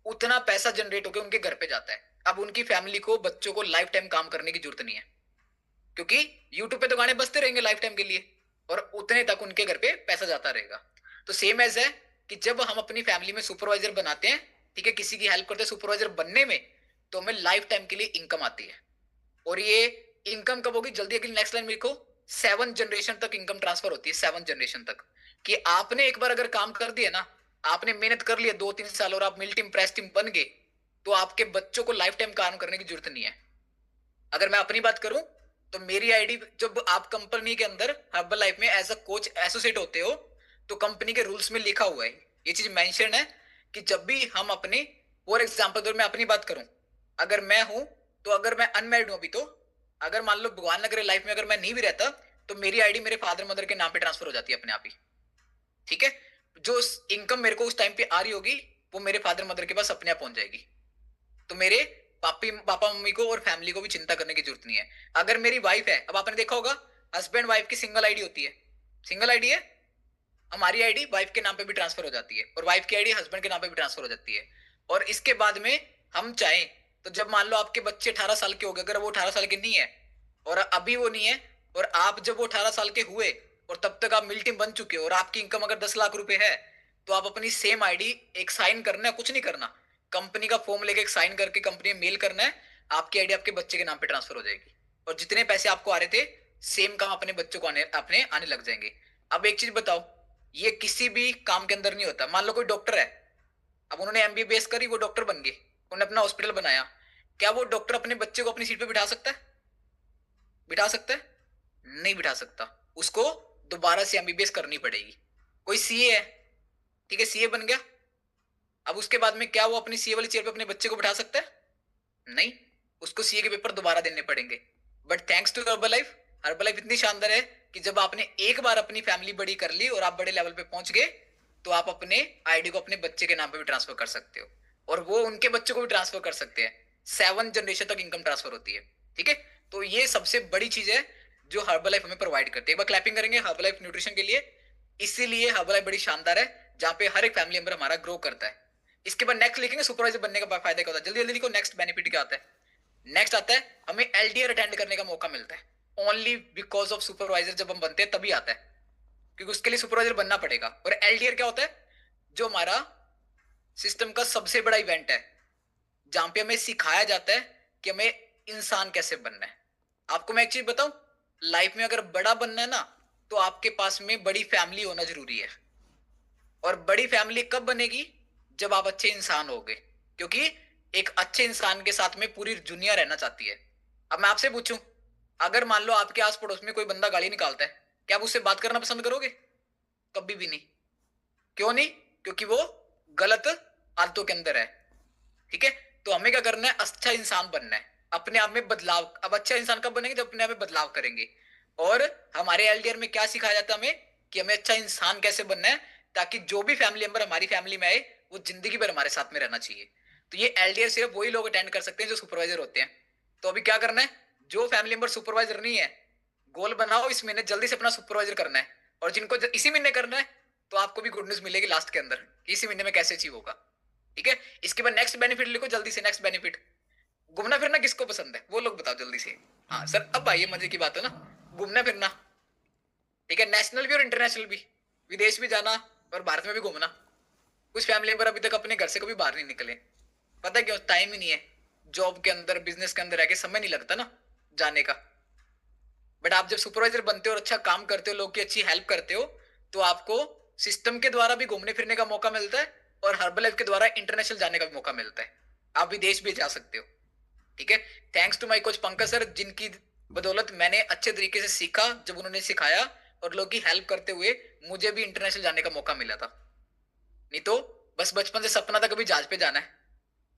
उतना पैसा जनरेट होकर उनके घर पे जाता है। अब उनकी फैमिली को, बच्चों को लाइफ टाइम काम करने की जरूरत नहीं है, क्योंकि यूट्यूब पे तो गाने बजते रहेंगे लाइफ टाइम के लिए, और उतने तक उनके घर पे पैसा जाता रहेगा। तो सेम एज है कि जब हम अपनी फैमिली में सुपरवाइजर बनाते हैं, ठीक है, किसी की हेल्प करते हैं सुपरवाइजर बनने में, तो हमें लाइफ टाइम के लिए इनकम आती है। और ये इनकम कब होगी? जल्दी अगली नेक्स्ट लाइन लिखो, 7 जनरेशन तक इनकम ट्रांसफर होती है, 7 जनरेशन तक। कि आपने एक बार अगर काम कर दिया ना, आपने मेहनत कर लिया 2-3 साल और आप मिल टीम प्रेस टीम बन गए, तो आपके बच्चों को लाइफ टाइम काम करने की जरूरत नहीं है। अगर मैं अपनी बात करूं, तो मेरी आईडी, जब आप कंपनी के अंदर हर्बल लाइफ में एज अ कोच एसोसिएट होते हो, तो कंपनी के रूल्स में लिखा हुआ है, ये चीज मेंशन है, कि जब भी हम अपने, फॉर एग्जाम्पल अगर मैं अपनी बात करूं, अगर मैं हूं, तो अगर मैं अनमैरिड हूं अभी, तो अगर मान लो भगवान न करे लाइफ में अगर मैं नहीं भी रहता, तो मेरी आईडी मेरे फादर मदर के नाम पे ट्रांसफर हो जाती है अपने आप ही, ठीक है। जो इनकम मेरे को उस टाइम पे आ रही होगी, वो मेरे फादर मदर के पास अपने आप पहुंच जाएगी। तो मेरे पापा मम्मी को और फैमिली को भी चिंता करने की जरूरत नहीं है। अगर मेरी वाइफ है, अब आपने देखा होगा हस्बैंड वाइफ की सिंगल आईडी होती है, सिंगल आईडी है, हमारी आईडी वाइफ के नाम पे भी ट्रांसफर हो जाती है और वाइफ की आईडी हस्बैंड के नाम पे भी ट्रांसफर हो जाती है। और इसके बाद में हम चाहें तो जब मान लो आपके बच्चे 18 साल के हो गए, अगर वो 18 साल के नहीं है और अभी वो नहीं है, और आप जब वो 18 साल के हुए और तब तक आप मिल बन चुके हो और आपकी इनकम अगर 10 लाख रुपए है, तो आप अपनी सेम आईडी एक साइन करना है, कुछ नहीं करना, कंपनी का फॉर्म लेके एक साइन करके कंपनी में मेल करना है, आपकी आईडी आपके बच्चे के नाम पे ट्रांसफर हो जाएगी और जितने पैसे आपको आ रहे थे सेम काम अपने बच्चों को अपने आने लग जाएंगे। अब एक चीज बताओ, ये किसी भी काम के अंदर नहीं होता। मान लो कोई डॉक्टर है, अब उन्होंने एमबीबीएस करी, वो डॉक्टर बन गए, उन्होंने अपना हॉस्पिटल बनाया, क्या वो डॉक्टर अपने बच्चे को अपनी सीट पे बिठा सकता है? बिठा सकता है? नहीं बिठा सकता, उसको दोबारा से एमबीबीएस करनी पड़ेगी। कोई सीए है, ठीक है, सीए बन गया, अब उसके बाद में क्या वो अपनी सीए वाली चेयर पे अपने बच्चे को बिठा सकता है? नहीं, उसको सीए के पेपर दोबारा देने पड़ेंगे। But thanks to Herbalife, Herbalife इतनी शानदार है कि जब आपने एक बार अपनी फैमिली बड़ी कर ली और आप बड़े लेवल पे पहुंच गए, तो आप अपने आईडी को अपने बच्चे के नाम पे भी ट्रांसफर कर सकते हो और वो उनके बच्चों को भी ट्रांसफर कर सकते हैं। 7 जनरेशन तक इनकम ट्रांसफर होती है, ठीक है। तो ये सबसे बड़ी चीज है जो हर्बल लाइफ हमें प्रोवाइड करती है। एक बार क्लैपिंग करेंगे हर्बल लाइफ न्यूट्रिशन के लिए। इसीलिए हर्बल लाइफ बड़ी शानदार है, जहां पे हर एक फैमिली मेंबर हमारा ग्रो करता है। इसके बाद नेक्स्ट लिखेंगे सुपरवाइजर बनने का फायदा क्या होता है, जल्दी जल्दी लिखो। नेक्स्ट बेनिफिट क्या आता है? नेक्स्ट आता है हमें एलडीआर अटेंड करने का मौका मिलता है। ओनली बिकॉज ऑफ सुपरवाइजर जब हम बनते हैं तभी आता है, क्योंकि उसके लिए सुपरवाइजर बनना पड़ेगा। और एलडीआर क्या होता है? जो हमारा सिस्टम का सबसे बड़ा इवेंट है, जहां पे हमें सिखाया जाता है कि हमें इंसान कैसे बनना है। आपको मैं एक चीज बताऊं, लाइफ में अगर बड़ा बनना है ना, तो आपके पास में बड़ी फैमिली होना जरूरी है। और बड़ी फैमिली कब बनेगी? जब आप अच्छे इंसान होगे, क्योंकि एक अच्छे इंसान के साथ में पूरी दुनिया रहना चाहती है। अब मैं आपसे पूछूं, अगर मान लो आपके आस पड़ोस में कोई बंदा गाली निकालता है, क्या आप उससे बात करना पसंद करोगे? कभी भी नहीं। क्यों नहीं? क्योंकि वो गलत आदतों के अंदर है, ठीक है। तो हमें क्या करना है? अच्छा इंसान बनना है, अपने आप में बदलाव। अब अच्छा इंसान कब बनेंगे? जब अपने आप में बदलाव करेंगे। और हमारे एलडीआर में क्या सिखाया जाता है हमें कि हमें अच्छा इंसान कैसे बनना है, ताकि जो भी फैमिली मेंबर हमारी फैमिली में आए वो जिंदगी भर हमारे साथ में रहना चाहिए। तो ये एलडीआर सिर्फ वही लोग अटेंड कर सकते हैं जो सुपरवाइजर होते हैं। तो अभी क्या करना है, जो फैमिली मेंबर सुपरवाइजर नहीं है, गोल बनाओ इस महीने जल्दी से अपना सुपरवाइजर करना है। और जिनको इसी महीने करना है, तो आपको भी गुड न्यूज मिलेगी लास्ट के अंदर कि इसी महीने में कैसे अचीव होगा, ठीक है। इसके बाद नेक्स्ट बेनिफिट लिखो जल्दी से। नेक्स्ट बेनिफिट, घूमना फिरना किसको पसंद है वो लोग बताओ जल्दी से। हाँ सर, अब आइए मजे की बात है ना, घूमना फिरना, ठीक है। नेशनल भी और इंटरनेशनल भी, विदेश भी जाना और भारत में भी घूमना। कुछ फैमिली मेंबर अभी तक अपने घर से कभी बाहर नहीं निकले, पता है क्यों? टाइम ही नहीं है, जॉब के अंदर बिजनेस के अंदर रह के समय नहीं लगता ना जाने का। बट आप जब सुपरवाइजर बनते हो और अच्छा काम करते हो, लोग की अच्छी हेल्प करते हो, तो आपको सिस्टम के द्वारा भी घूमने फिरने का मौका मिलता है और हर्बल लाइफ के द्वारा इंटरनेशनल जाने का भी मौका मिलता है। आप विदेश भी जा सकते हो, ठीक है। Thanks to my coach Pankaj sir, जिनकी बदौलत मैंने अच्छे तरीके से सीखा, जब उन्होंने सिखाया और लोग की हेल्प करते हुए मुझे भी इंटरनेशनल जाने का मौका मिला था। नहीं तो बस बचपन से सपना था कभी जहाज पे जाना है।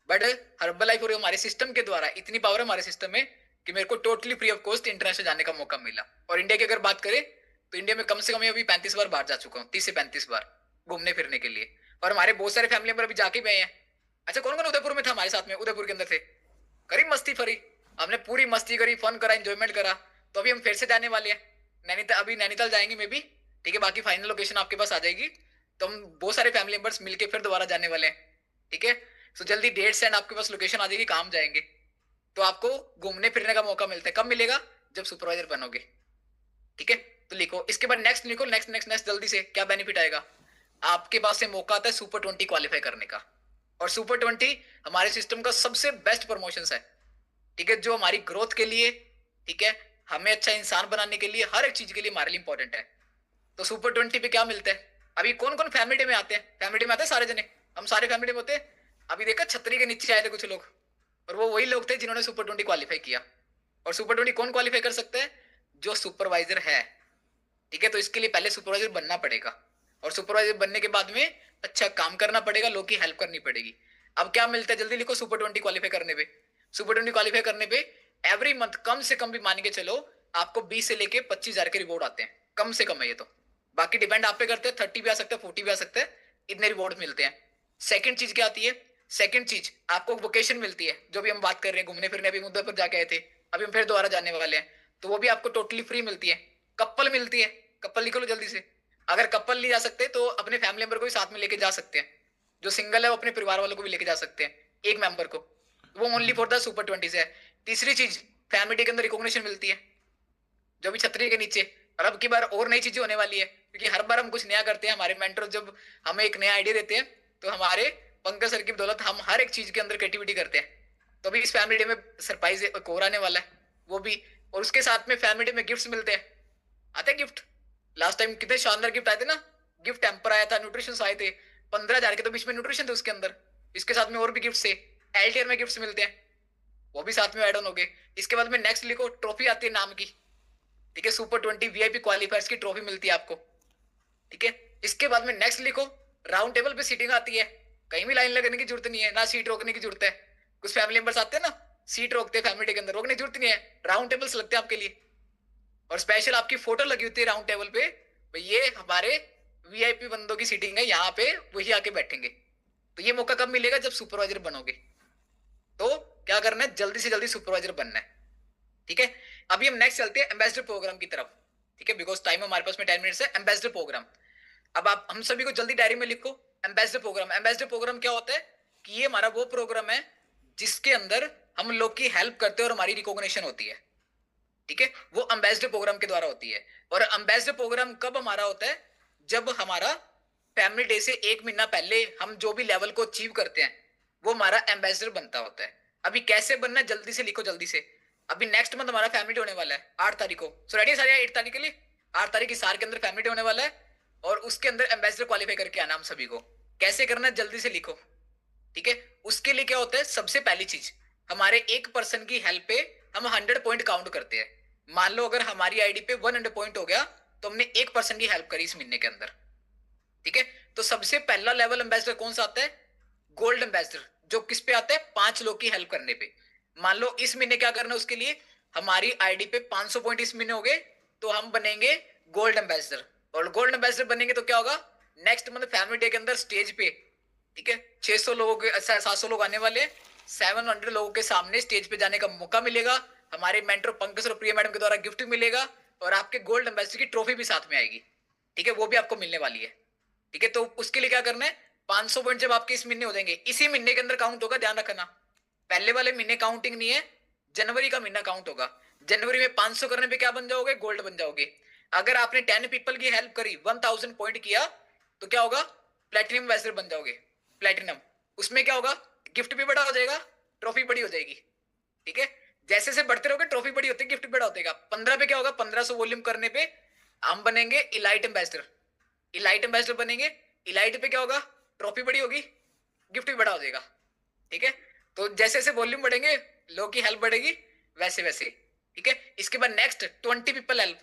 बट हर्बल लाइफ और हमारे सिस्टम के द्वारा इतनी पावर है हमारे सिस्टम में कि मेरे को totally free of cost international जाने का मौका मिला। और इंडिया की अगर बात करें तो इंडिया में कम से कम अभी 35 बार बाहर जा चुका हूँ, 30 से 35 बार घूमने फिरने के लिए। और हमारे बहुत सारे फैमिली मेंबर अभी जाके भी आए हैं। अच्छा, कौन कौन उदयपुर में था हमारे साथ में? उदयपुर के अंदर थे, करी मस्ती फरी, हमने पूरी मस्ती करी, फन करा, एंजॉयमेंट करा। तो अभी हम फिर से जाने वाले हैं नैनीताल, अभी नैनीताल जाएंगे मे बी, ठीक है। बाकी फाइनल लोकेशन आपके पास आ जाएगी, तो हम बहुत सारे फैमिली मेंबर्स मिलके फिर दोबारा जाने वाले हैं, ठीक है। सो जल्दी डेट्स एंड आपके पास लोकेशन आ जाएगी, काम जाएंगे। तो आपको घूमने फिरने का मौका मिलता है, कब मिलेगा? जब सुपरवाइजर बनोगे, ठीक है। तो लिखो इसके बाद नेक्स्ट लिखो, नेक्स्ट नेक्स्ट नेक्स्ट जल्दी से। क्या बेनिफिट आएगा? आपके पास से मौका आता है सुपर 20 क्वालिफाई करने का। और सुपर 20 हमारे सिस्टम का सबसे बेस्ट प्रमोशन है, ठीक है, जो हमारी ग्रोथ के लिए, ठीक है, हमें अच्छा इंसान बनाने के लिए, हर एक चीज के लिए हमारे लिए इंपॉर्टेंट है। तो सुपर 20 पे क्या मिलता है? अभी कौन कौन फैमिली डे में आते हैं? फैमिली डे में आते हैं सारे जने, हम सारे फैमिली डे में होते हैं। अभी देखा छतरी के नीचे आए थे कुछ लोग, और वो वही लोग थे जिन्होंने सुपर 20 क्वालिफाई किया। और सुपर 20 कौन क्वालिफाई कर सकता है? जो सुपरवाइजर है, ठीक है। तो इसके लिए पहले सुपरवाइजर बनना पड़ेगा, और सुपरवाइजर बनने के बाद में अच्छा काम करना पड़ेगा, लोग की हेल्प करनी पड़ेगी। अब क्या मिलता है? जल्दी लिखो। सुपर 20 क्वालिफाई करने पे, सुपर 20 क्वालिफाई करने पे एवरी मंथ कम से कम भी मान के चलो आपको 20 से लेके 25,000 के रिवॉर्ड आते हैं, कम से कम है ये तो। बाकी डिपेंड आप पे करते हैं, 30 भी आ सकते हैं, 40 भी आ सकते हैं, इतने रिवॉर्ड मिलते हैं। सेकंड चीज क्या आती है? सेकंड चीज, आपको वोकेशन मिलती है, जो भी हम बात कर रहे हैं घूमने फिरने, अभी मुद्दे पर जाके आए थे, अभी हम फिर दोबारा जाने वाले हैं, तो वो भी आपको टोटली फ्री मिलती है। कपल मिलती है, कपल लिख लो जल्दी से। अगर कपल नहीं जा सकते तो अपने फैमिली मेंबर को भी साथ में लेके जा सकते हैं। जो सिंगल है वो अपने परिवार वालों को भी लेके जा सकते हैं, एक मेंबर को। वो ओनली फॉर द सुपर 20 है। तीसरी चीज, फैमिली डे के अंदर रिकॉग्निशन मिलती है, जो भी छतरी के नीचे। और अब की बार और नई चीजें होने वाली है, क्योंकि हर बार हम कुछ नया करते हैं। हमारे मेंटर जब हमें एक नया आइडिया देते हैं, तो हमारे पंकज सर की बदौलत हम हर एक चीज के अंदर क्रिएटिविटी करते हैं। तो अभी इस फैमिली डे में सरप्राइज एक और आने वाला है, वो भी। और उसके साथ में फैमिली डे में गिफ्ट्स मिलते हैं, आते हैं गिफ्ट। लास्ट टाइम कितने शानदार गिफ्ट आए थे ना। गिफ्ट टेम्पर आया था, न्यूट्रिशन आए थे, 15,000 के तो बीच में न्यूट्रिशन थे उसके अंदर। इसके साथ में और भी गिफ्ट थे, एलटीआर में गिफ्ट मिलते हैं, वो भी साथ में ऐड ऑन हो गए। इसके बाद में नेक्स्ट लिखो, ट्रॉफी आती है नाम की, ठीक है। सुपर 20 वीआईपी क्वालिफायर्स की ट्रॉफी मिलती है आपको, ठीक है। इसके बाद में नेक्स्ट लिखो, राउंड टेबल पे सीटिंग आती है। कहीं भी लाइन लगने की जरूरत नहीं है, ना सीट रोकने की जरूरत है। कुछ फैमिली मेंबर्स आते हैं ना, सीट रोकते हैं फैमिली के अंदर, रोकने की जरूरत नहीं है, राउंड टेबल्स लगते हैं आपके लिए। और स्पेशल आपकी फोटो लगी होती है राउंड टेबल पे, भाई ये हमारे वीआईपी बंदों की सीटिंग है, यहाँ पे वही आके बैठेंगे। तो ये मौका कब मिलेगा, जब सुपरवाइजर बनोगे। तो क्या करना है, जल्दी से जल्दी सुपरवाइजर बनना है, ठीक है। अभी हम नेक्स्ट चलते हैं एम्बेसडर प्रोग्राम की तरफ, ठीक है, बिकॉज टाइम हमारे पास में 10 मिनट्स है। एम्बेसडर प्रोग्राम, अब आप हम सभी को जल्दी डायरी में लिखो। एम्बेसडर प्रोग्राम, एम्बेसडर प्रोग्राम क्या होता है कि ये हमारा वो प्रोग्राम है जिसके अंदर हम लोग की हेल्प करते हैं और हमारी रिकॉग्निशन होती है, ठीक है। वो एम्बेसडर प्रोग्राम के द्वारा होती है। और एम्बेसडर प्रोग्राम कब हमारा होता है, जब हमारा फैमिली डे से एक महीना पहले हम जो भी लेवल को अचीव करते हैं, वो हमारा एम्बेसडर बनता होता है। अभी कैसे बनना है, जल्दी से लिखो, जल्दी से। अभी नेक्स्ट मंथ हमारा फैमिली डे होने वाला है 8 तारीख को। सो रेडी सारे 8 तारीख के लिए, 8 तारीख हिसार के अंदर फैमिली डे होने वाला है। और उसके अंदर एम्बेसडर क्वालिफाई करके आना हम सभी को। कैसे करना है, जल्दी से लिखो, ठीक है। उसके लिए क्या होता है, सबसे पहली चीज, हमारे एक पर्सन की हेल्प पे हम 100 पॉइंट काउंट करते हैं। मान लो अगर हमारी आईडी पे 100 पॉइंट हो गया, तो हमने एक पर्सन की हेल्प करी इस महीने के अंदर, ठीक है। तो सबसे पहला लेवल एम्बेसडर कौन सा आता है, गोल्ड एम्बेसडर, जो किस पे आता है, 5 लोग की हेल्प करने पे। मान लो इस महीने क्या करना है, उसके लिए हमारी आईडी पे 500 पॉइंट इस महीने हो गए, तो हम बनेंगे गोल्ड एम्बेसडर। और गोल्ड एम्बेसडर बनेंगे तो क्या होगा, नेक्स्ट मंथ फैमिली डे के अंदर स्टेज पे, ठीक है, 600 लोगों के 700 लोग आने वाले, 700 लोगों के सामने स्टेज पे जाने का मौका मिलेगा। हमारे मेंटर पंकज और प्रिया मैडम के द्वारा गिफ्ट मिलेगा, और आपके गोल्ड एम्बेसडर की ट्रॉफी भी साथ में आएगी, ठीक है, वो भी आपको मिलने वाली है, ठीक है। तो उसके लिए क्या करना है, 500 पॉइंट जब आपके इस महीने हो जाएंगे, इसी महीने के अंदर काउंट होगा, ध्यान रखना। पहले वाले महीने काउंटिंग नहीं है, जनवरी का महीना काउंट होगा। जनवरी में 500 करने पे क्या बन जाओगे, गोल्ड बन जाओगे। अगर आपने 10 पीपल की हेल्प करी, 1000 पॉइंट किया, तो क्या होगा, प्लेटिनम एम्बेसडर बन जाओगे, प्लेटिनम। उसमें क्या होगा, गिफ्ट भी बड़ा हो जाएगा, ट्रॉफी बड़ी हो जाएगी, ठीक है। जैसे जैसे बढ़ते रहोगे ट्रॉफी बड़ी होती है, गिफ्ट बड़ा होता है। 15 पे क्या होगा, 1500 वॉल्यूम करने पे हम बनेंगे इलाइट एम्बेसडर, इलाइट एम्बेसडर बनेंगे। इलाइट पे क्या होगा, ट्रॉफी बड़ी होगी, गिफ्ट भी बड़ा हो जाएगा, ठीक है। तो जैसे जैसे वॉल्यूम बढ़ेंगे, लोग की हेल्प बढ़ेगी, वैसे वैसे, ठीक है। इसके बाद नेक्स्ट 20 पीपल हेल्प।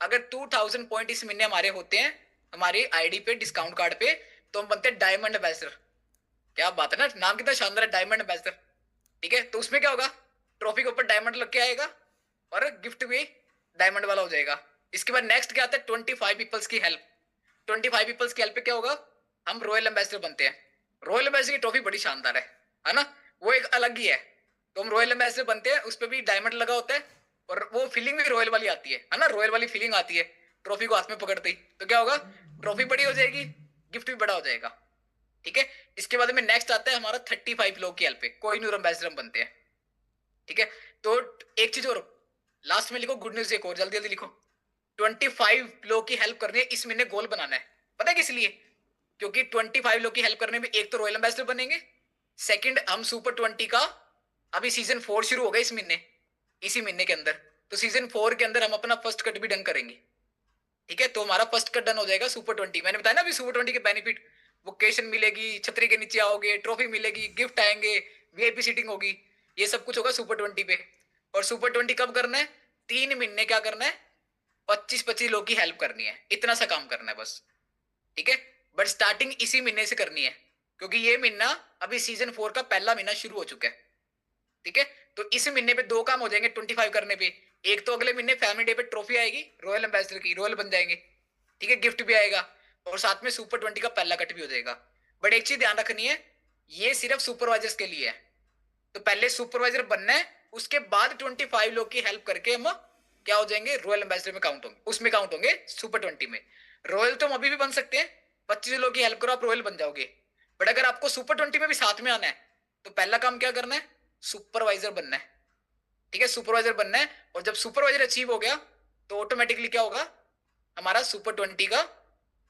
अगर 2000 पॉइंट इस महीने हमारे होते हैं हमारी आईडी पे, डिस्काउंट कार्ड पे, तो हम बनते हैं डायमंड एम्बेसडर। क्या बात है ना, नाम कितना शानदार है, डायमंड एम्बेसडर, ठीक है। तो उसमें क्या होगा, ट्रॉफी के ऊपर डायमंड लग के आएगा, और गिफ्ट भी डायमंड वाला हो जाएगा। इसके बाद नेक्स्ट क्या आता है, 25 पीपल्स की हेल्प। 25 पीपल्स की हेल्प पे क्या होगा, हम रॉयल एम्बेसडर बनते हैं। रॉयल एम्बेसडर की ट्रॉफी बड़ी शानदार है ना, वो एक अलग ही है। तो हम रॉयल एम्बेसडर बनते हैं, उस पर भी डायमंड लगा होता है, और वो फीलिंग भी रॉयल वाली आती है ना, रॉयल वाली फीलिंग आती है ट्रॉफी को हाथ में पकड़ते ही। तो क्या होगा, ट्रॉफी बड़ी हो जाएगी, गिफ्ट भी बड़ा हो जाएगा, ठीक है। इसके बाद में नेक्स्ट आता है हमारा 35 लोग की हेल्प पे, कोई नूर एम्बेसडर बनते हैं, ठीक है। तो एक चीज और लास्ट में लिखो, गुड न्यूज एक और, जल्दी जल्दी लिखो। 25 लोग की हेल्प करनी है इस महीने, गोल बनाना है। पता है किस लिए, क्योंकि 25 लोग की हेल्प करने में एक तो रॉयल एम्बेसडर बनेंगे, सेकंड हम सुपर 20 का अभी सीजन 4 शुरू होगा इस महीने, इसी महीने के अंदर। तो सीजन 4 के अंदर हम अपना फर्स्ट कट भी डन करेंगे, ठीक है। तो हमारा फर्स्ट कट डन हो जाएगा सुपर 20। मैंने बताया ना अभी सुपर 20 के बेनिफिट, वोकेशन मिलेगी, छतरी के नीचे आओगे, ट्रॉफी मिलेगी, गिफ्ट आएंगे, वीआईपी सीटिंग होगी, ये सब कुछ होगा सुपर 20 पे। और सुपर 20 कब करना है, 3 महीने क्या करना है, 25-25 लोग की हेल्प करनी है, इतना सा काम करना है बस, ठीक है। बट स्टार्टिंग इसी महीने से करनी है, क्योंकि ये महीना अभी सीजन 4 का पहला महीना शुरू हो चुका है, ठीक है। तो इस महीने पे 2 काम हो जाएंगे 25 करने पे। एक तो अगले महीने फैमिली डे पे ट्रॉफी आएगी रॉयल एम्बेसडर की, रॉयल बन जाएंगे, ठीक है, गिफ्ट भी आएगा, और साथ में सुपर 20 का पहला कट भी हो जाएगा। बट एक चीज ध्यान रखनी है, ये सिर्फ सुपरवाइजर्स के लिए है। तो पहले सुपरवाइजर बनना है, उसके बाद 25 लोग की हेल्प करके हम क्या हो जाएंगे, रॉयल एम्बेसडर में काउंट होंगे, उसमें काउंट होंगे सुपर 20 में। रॉयल तो हम अभी भी बन सकते हैं, 25 लोग की हेल्प करो आप रॉयल बन जाओगे। बट अगर आपको सुपर 20 में भी साथ में आना है तो पहला काम क्या करना है, सुपरवाइजर बनना है। ठीक है, सुपरवाइजर बनना है। और जब सुपरवाइजर अचीव हो गया तो ऑटोमेटिकली क्या होगा, हमारा सुपर 20 का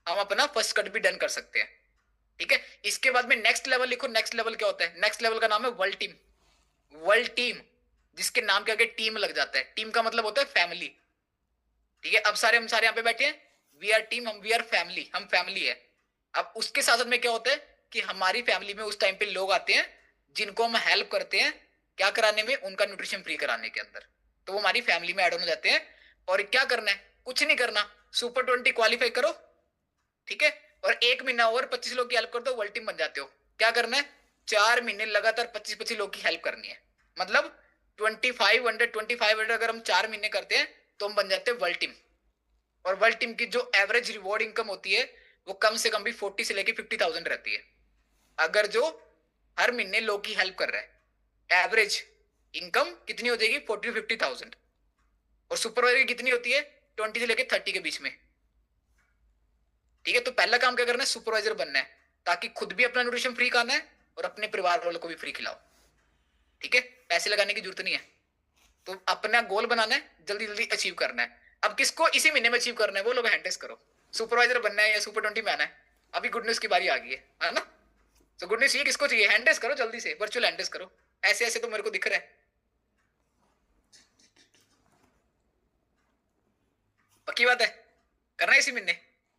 हम अपना फर्स्ट कट भी डन कर सकते हैं। ठीक है, इसके बाद में नेक्स्ट लेवल लिखो। नेक्स्ट लेवल क्या होता है, नेक्स्ट लेवल का नाम है वर्ल्ड टीम। वर्ल्ड टीम, जिसके नाम के आगे टीम लग जाता है। टीम का मतलब होता है फैमिली। ठीक है, अब हम सारे यहाँ पे बैठे हैं, वी आर टीम, हम वी आर फैमिली, हम फैमिली है। अब उसके साथ में क्या होता है कि हमारी फैमिली में उस टाइम पे लोग आते हैं जिनको हम हेल्प करते हैं क्या कराने में, उनका न्यूट्रिशन फ्री कराने के अंदर। तो वो हमारी फैमिली में ऐड हो जाते हैं। और क्या करना है, कुछ नहीं करना, सुपर 20 क्वालिफाई करो। ठीक है, और 1 महीना और 25 लोग की हेल्प कर दो, वर्ल्ड टीम बन जाते हो। क्या करना है, 4 महीने लगातार 25-25 लोग की हेल्प करनी है। मतलब 2500 अगर हम 4 महीने करते हैं तो हम बन जाते हैं वर्ल्ड टीम। और वर्ल्ड टीम की जो एवरेज रिवॉर्ड इनकम होती है वो कम से कम भी 40 से लेके 50,000 रहती है, अगर जो हर महीने लोग की हेल्प कर रहा है। एवरेज इनकम कितनी हो जाएगी, 40-50,000। और सुपरवाइजर की कितनी होती है, 20 से लेके 30 के बीच में। ठीक है, तो पहला काम क्या करना है, सुपरवाइजर बनना है, ताकि खुद भी अपना न्यूट्रिशन फ्री खाना है और अपने परिवार वालों को भी फ्री खिलाओ। ठीक है, पैसे लगाने की जरूरत नहीं है। तो अपना गोल बनाना है, जल्दी जल्दी अचीव करना है। अब किसको इसी महीने में अचीव करना है, वो लोग हैंड टेस्ट करो। सुपरवाइजर बनना है या सुपर 20 में आना है, अभी गुड न्यूज की बारी आ गई है ना। तो गुड न्यूज ये किसको चाहिए, हैंड टेस्ट करो जल्दी से, वर्चुअल हैंड टेस्ट करो। ऐसे ऐसे तो मेरे को दिख रहा है। पक्की बात है, करना है इसी महीने,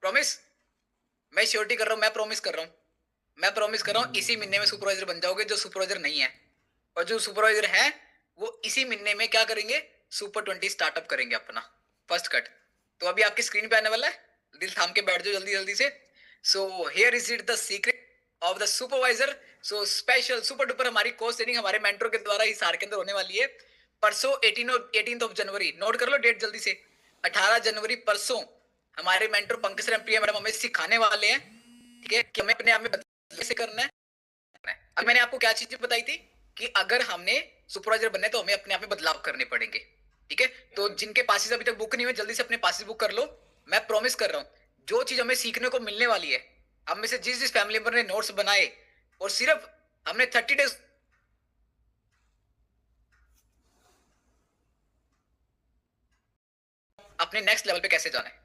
प्रॉमिस। मैं श्योरिटी कर रहा हूँ, मैं प्रॉमिस कर रहा हूँ, मैं प्रॉमिस कर रहा हूँ, इसी महीने में सुपरवाइजर बन जाओगे जो सुपरवाइजर नहीं है। और जो सुपरवाइजर है वो इसी महीने में क्या करेंगे, सुपर 20 स्टार्टअप करेंगे अपना फर्स्ट कट। तो अभी आपकी स्क्रीन पे आने वाला है, दिल थाम के बैठ जाओ जल्दी जल्दी से। So here is it the secret of the supervisor. So special super duper हमारी कोर्स ट्रेनिंग हमारे मेंटर के द्वारा हिसार के अंदर होने वाली है परसों 18 जनवरी। नोट कर लो डेट जल्दी से, 18 जनवरी परसों हमारे मेंटर पंकज प्रिया मैडम हमें सिखाने वाले हैं। ठीक है, कि हमें अपने आप में बदलाव कैसे करना है। अब मैंने आपको क्या चीजें बताई थी कि अगर हमने सुपरवाइजर बनना है तो हमें अपने आप में बदलाव करने पड़ेंगे। ठीक है, तो जिनके पासेस अभी तक बुक नहीं हुए जल्दी से अपने पासेस बुक कर लो। मैं प्रॉमिस कर रहा हूं जो चीज हमें सीखने को मिलने वाली है, हम में से जिस जिस फैमिली मेंबर ने नोट्स बनाए और सिर्फ हमने 30 डेज अपने नेक्स्ट लेवल पे कैसे जाना है।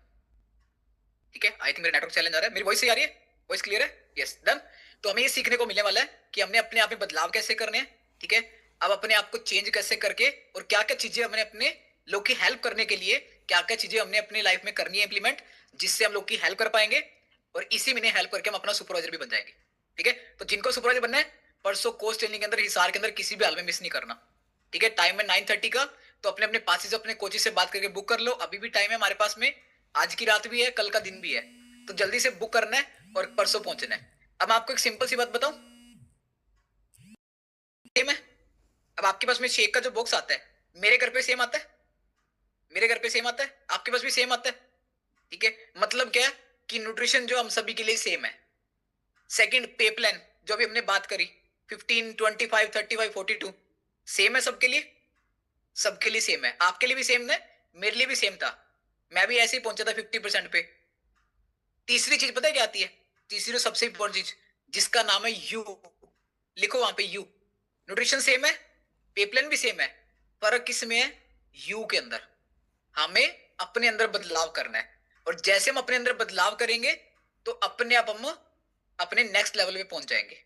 ठीक है, आई थिंक मेरा नेटवर्क चैलेंज आ रहा है, मेरी वॉइस सही आ रही है, वॉइस क्लियर है, यस डन। तो हमें ये सीखने को मिलने वाला है कि हमने अपने आप में बदलाव कैसे करने हैं। ठीक है, अब अपने आप को चेंज कैसे करके और क्या क्या चीजें हमने अपने लोग की हेल्प करने के लिए क्या क्या चीजें हमने अपनी लाइफ में करनी है इंप्लीमेंट, जिससे हम लोग की हेल्प कर पाएंगे और इसी महीने हेल्प करके हम अपना सुपरवाइजर भी बन जाएंगे। ठीक है, तो जिनको सुपरवाइजर बनना है परसों कोर्स ट्रेनिंग के अंदर हिसार के अंदर किसी भी हाल में मिस नहीं करना। ठीक है, टाइम है 9:30 का। तो अपने अपने पासेस अपने कोचेस से बात करके बुक कर लो, अभी भी टाइम है हमारे पास में, आज की रात भी है कल का दिन भी है। तो जल्दी से बुक करना है और परसों पहुंचना है। अब आपको एक सिंपल सी बात बताऊं, सेम है। अब आपके पास में शेक का जो बॉक्स आता है मेरे घर पे सेम आता है, मेरे घर पे सेम आता है, आपके पास भी सेम आता है। ठीक है, मतलब क्या है कि न्यूट्रिशन जो हम सभी के लिए सेम है। सेकंड, पे प्लान जो भी हमने बात करी 15, 25, 35, 42 सेम है सबके लिए, सबके लिए सेम है। आपके लिए भी सेम है, मेरे लिए भी सेम था, मैं भी ऐसे ही पहुंचा था 50% पे। तीसरी चीज पता है क्या आती है, तीसरी सबसे इंपॉर्टेंट चीज जिसका नाम है यू, लिखो वहां पे यू। न्यूट्रिशन सेम है, पे प्लान भी सेम है, फर्क किसमें है, यू के अंदर। हमें अपने अंदर बदलाव करना है और जैसे हम अपने अंदर बदलाव करेंगे तो अपने आप हम अपने नेक्स्ट लेवल पे पहुंच जाएंगे।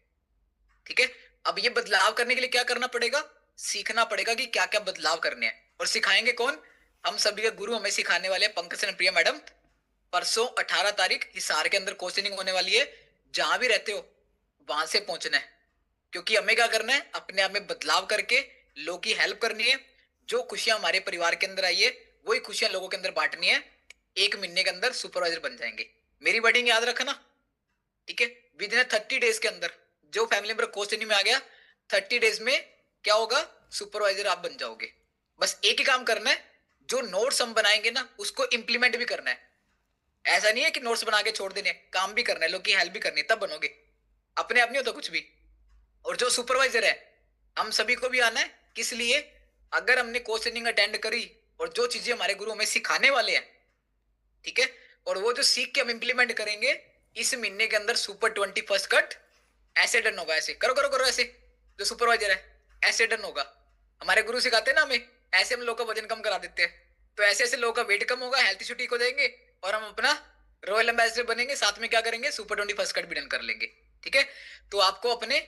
ठीक है, अब ये बदलाव करने के लिए क्या करना पड़ेगा, सीखना पड़ेगा कि क्या क्या बदलाव करने हैं। और सिखाएंगे कौन, हम सभी के गुरु हमें सिखाने वाले पंकज प्रिया मैडम। परसों 18 तारीख हिसार के अंदर कोचिंग होने वाली है, जहां भी रहते हो वहां से पहुंचना है। क्योंकि हमें क्या करना है, अपने आप में बदलाव करके लोगों की हेल्प करनी है। जो खुशियां हमारे परिवार के अंदर आई है वही खुशियां लोगों के अंदर बांटनी है। 1 महीने के अंदर सुपरवाइजर बन जाएंगे, मेरी वर्डिंग याद रखना। ठीक है, विद इन 30 डेज के अंदर जो फैमिली मेंबर कोर्स ट्रेनिंग में आ गया 30 डेज में क्या होगा, सुपरवाइजर आप बन जाओगे। बस एक ही काम करना है, जो नोट्स हम बनाएंगे ना उसको इंप्लीमेंट भी करना है। ऐसा नहीं है कि नोट्स बना के छोड़ देने, काम भी करना है, लोग की हेल्प भी करनी है, तब बनोगे। अपने आप नहीं होता कुछ भी। और जो सुपरवाइजर है, हम सभी को भी आना है। किस लिए? अगर हमने कोच ट्रेनिंग अटेंड करी और जो चीजें हमारे गुरु हमें सिखाने वाले हैं, ठीक है, और वो जो सीख के हम इम्प्लीमेंट करेंगे, इस महीने के अंदर सुपर 21 कट ऐसे डन होगा। ऐसे करो करो करो, ऐसे जो सुपरवाइजर है ऐसे डन होगा। हमारे गुरु सिखाते हैं ना हमें, ऐसे हम लोग का वजन कम करा देते हैं। तो ऐसे ऐसे लोगों का वेट कम होगा, हेल्थ इशू ठीक हो जाएंगे, और हम अपना रॉयल एम्बेसडर बनेंगे। साथ में क्या करेंगे? सुपर 21 कट भी डन कर लेंगे। ठीक है, तो आपको अपने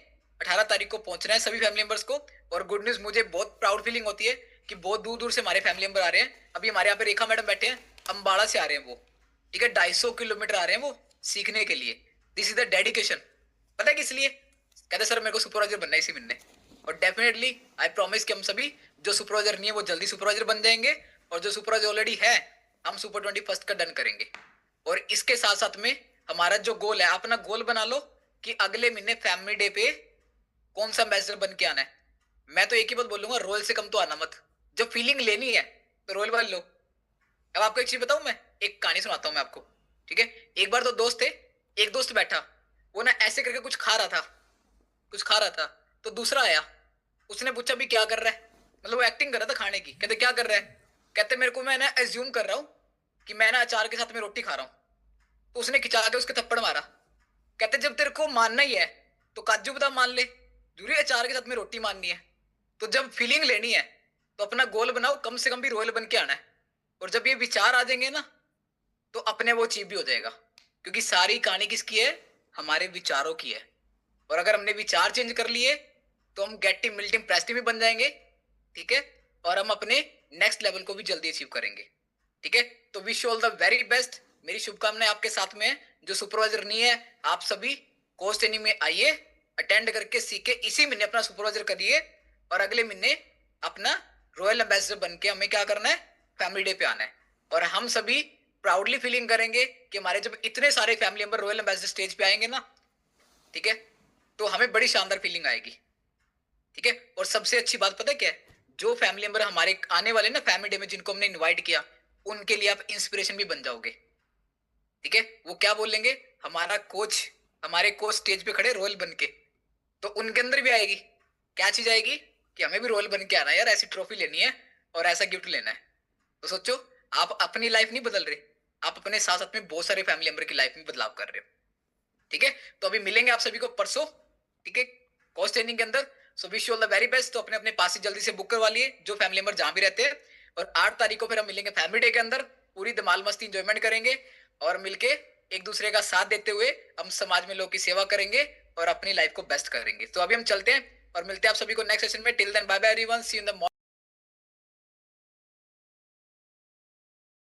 18 तारीख को पहुंचना है सभी फैमिली मेंबर्स को। और गुड न्यूज, मुझे बहुत प्राउड फीलिंग होती है कि बहुत दूर दूर से हमारे फैमिली मेंबर आ रहे हैं। अभी हमारे यहाँ पे रेखा मैडम बैठे हैं, अम्बाड़ा से आ रहे हैं वो। ठीक है, 250 किलोमीटर आ रहे हैं वो सीखने के लिए। This is the dedication. पता है किस लिए? कहते सर मेरे को सुपरवाइजर बनना है इसी महीने। और डेफिनेटली आई प्रॉमिस कि हम सभी जो सुपरवाइजर नहीं है वो जल्दी सुपरवाइजर बन जाएंगे, और जो सुपरवाइजर ऑलरेडी है हम सुपर 21 का डन करेंगे। और इसके साथ साथ में हमारा जो गोल है, अपना गोल बना लो कि अगले महीने फैमिली डे पे कौन सा एम्बेसडर बन के आना है। मैं तो एक ही बात बोलूंगा, रॉयल से कम तो आना मत। जब फीलिंग लेनी है तो रॉयल वाले लो। अब आपको एक चीज बताऊं, मैं एक कहानी सुनाता हूं मैं आपको। ठीक है, एक बार तो दोस्त थे, एक दोस्त बैठा, वो ना ऐसे करके कुछ खा रहा था, कुछ खा रहा था। तो दूसरा आया, उसने पूछा भी क्या कर रहा है, मतलब वो एक्टिंग कर रहा था खाने की। कहते क्या कर रहा है? कहते मेरे को, मैं ना एज्यूम कर रहा हूँ कि मैं ना अचार के साथ में रोटी खा रहा हूँ। तो उसने खिंचा के उसके थप्पड़ मारा। कहते जब तेरे को मानना ही है तो काजू बादाम मान ले, जरूरी अचार के साथ में रोटी माननी है? तो जब फीलिंग लेनी है तो अपना गोल बनाओ, कम से कम भी रॉयल बन के आना है। और जब ये विचार आ जाएंगे ना, तो अपने वो अचीव भी हो जाएगा। क्योंकि सारी कहानी किसकी है? हमारे विचारों की है। और अगर हमने विचार चेंज कर लिए तो हम गेट टीम मिल टीम प्रेस टीम भी बन जाएंगे। ठीक है, और हम अपने नेक्स्ट लेवल को भी जल्दी अचीव करेंगे। ठीक है, तो wish all the very best. मेरी शुभकामनाएं आपके साथ में है। जो सुपरवाइजर नहीं है, आप सभी कोर्स ट्रेनिंग में आइए, अटेंड करके सीखे, इसी महीने अपना सुपरवाइजर करिए, और अगले महीने अपना रॉयल एम्बेसडर बन के हमें क्या करना है? फैमिली डे पे आना है। और हम सभी प्राउडली फीलिंग करेंगे कि हमारे जब इतने सारे family member royal ambassador stage पे आएंगे ना, ठीक है, तो हमें बड़ी शानदार फीलिंग आएगी। ठीक है, और सबसे अच्छी बात पता है क्या है? जो फैमिली मेंबर हमारे आने वाले ना फैमिली डे में, जिनको हमने इनवाइट किया, उनके लिए आप इंस्पिरेशन भी बन जाओगे। ठीक है, वो क्या बोलेंगे? हमारा कोच, हमारे कोच स्टेज पे खड़े रॉयल बन के। तो उनके अंदर भी आएगी क्या चीज? आएगी कि हमें भी रॉयल बन के आना है यार, ऐसी ट्रॉफी लेनी है और ऐसा गिफ्ट लेना है। तो सोचो, आप अपनी लाइफ नहीं बदल रहे, आप अपने साथ साथ में बहुत सारे फैमिली मेंबर की लाइफ में बदलाव कर रहे हो। ठीक है, तो अभी मिलेंगे आप सभी को परसों, ठीक है, कोच ट्रेनिंग के अंदर। So wish you all the very best. तो अपने अपने पास ही जल्दी से बुक करवा लिए जो फैमिली मेंबर जहां भी रहते हैं। और 8 तारीख को फिर हम मिलेंगे फैमिली डे के अंदर, पूरी धमाल मस्ती इंजॉयमेंट करेंगे, और मिलके एक दूसरे का साथ देते हुए हम समाज में लोगों की सेवा करेंगे और अपनी लाइफ को बेस्ट करेंगे। तो अभी हम चलते हैं और मिलते हैं आप सभी को नेक्स्ट सेशन में। Till then bye bye everyone, see you in the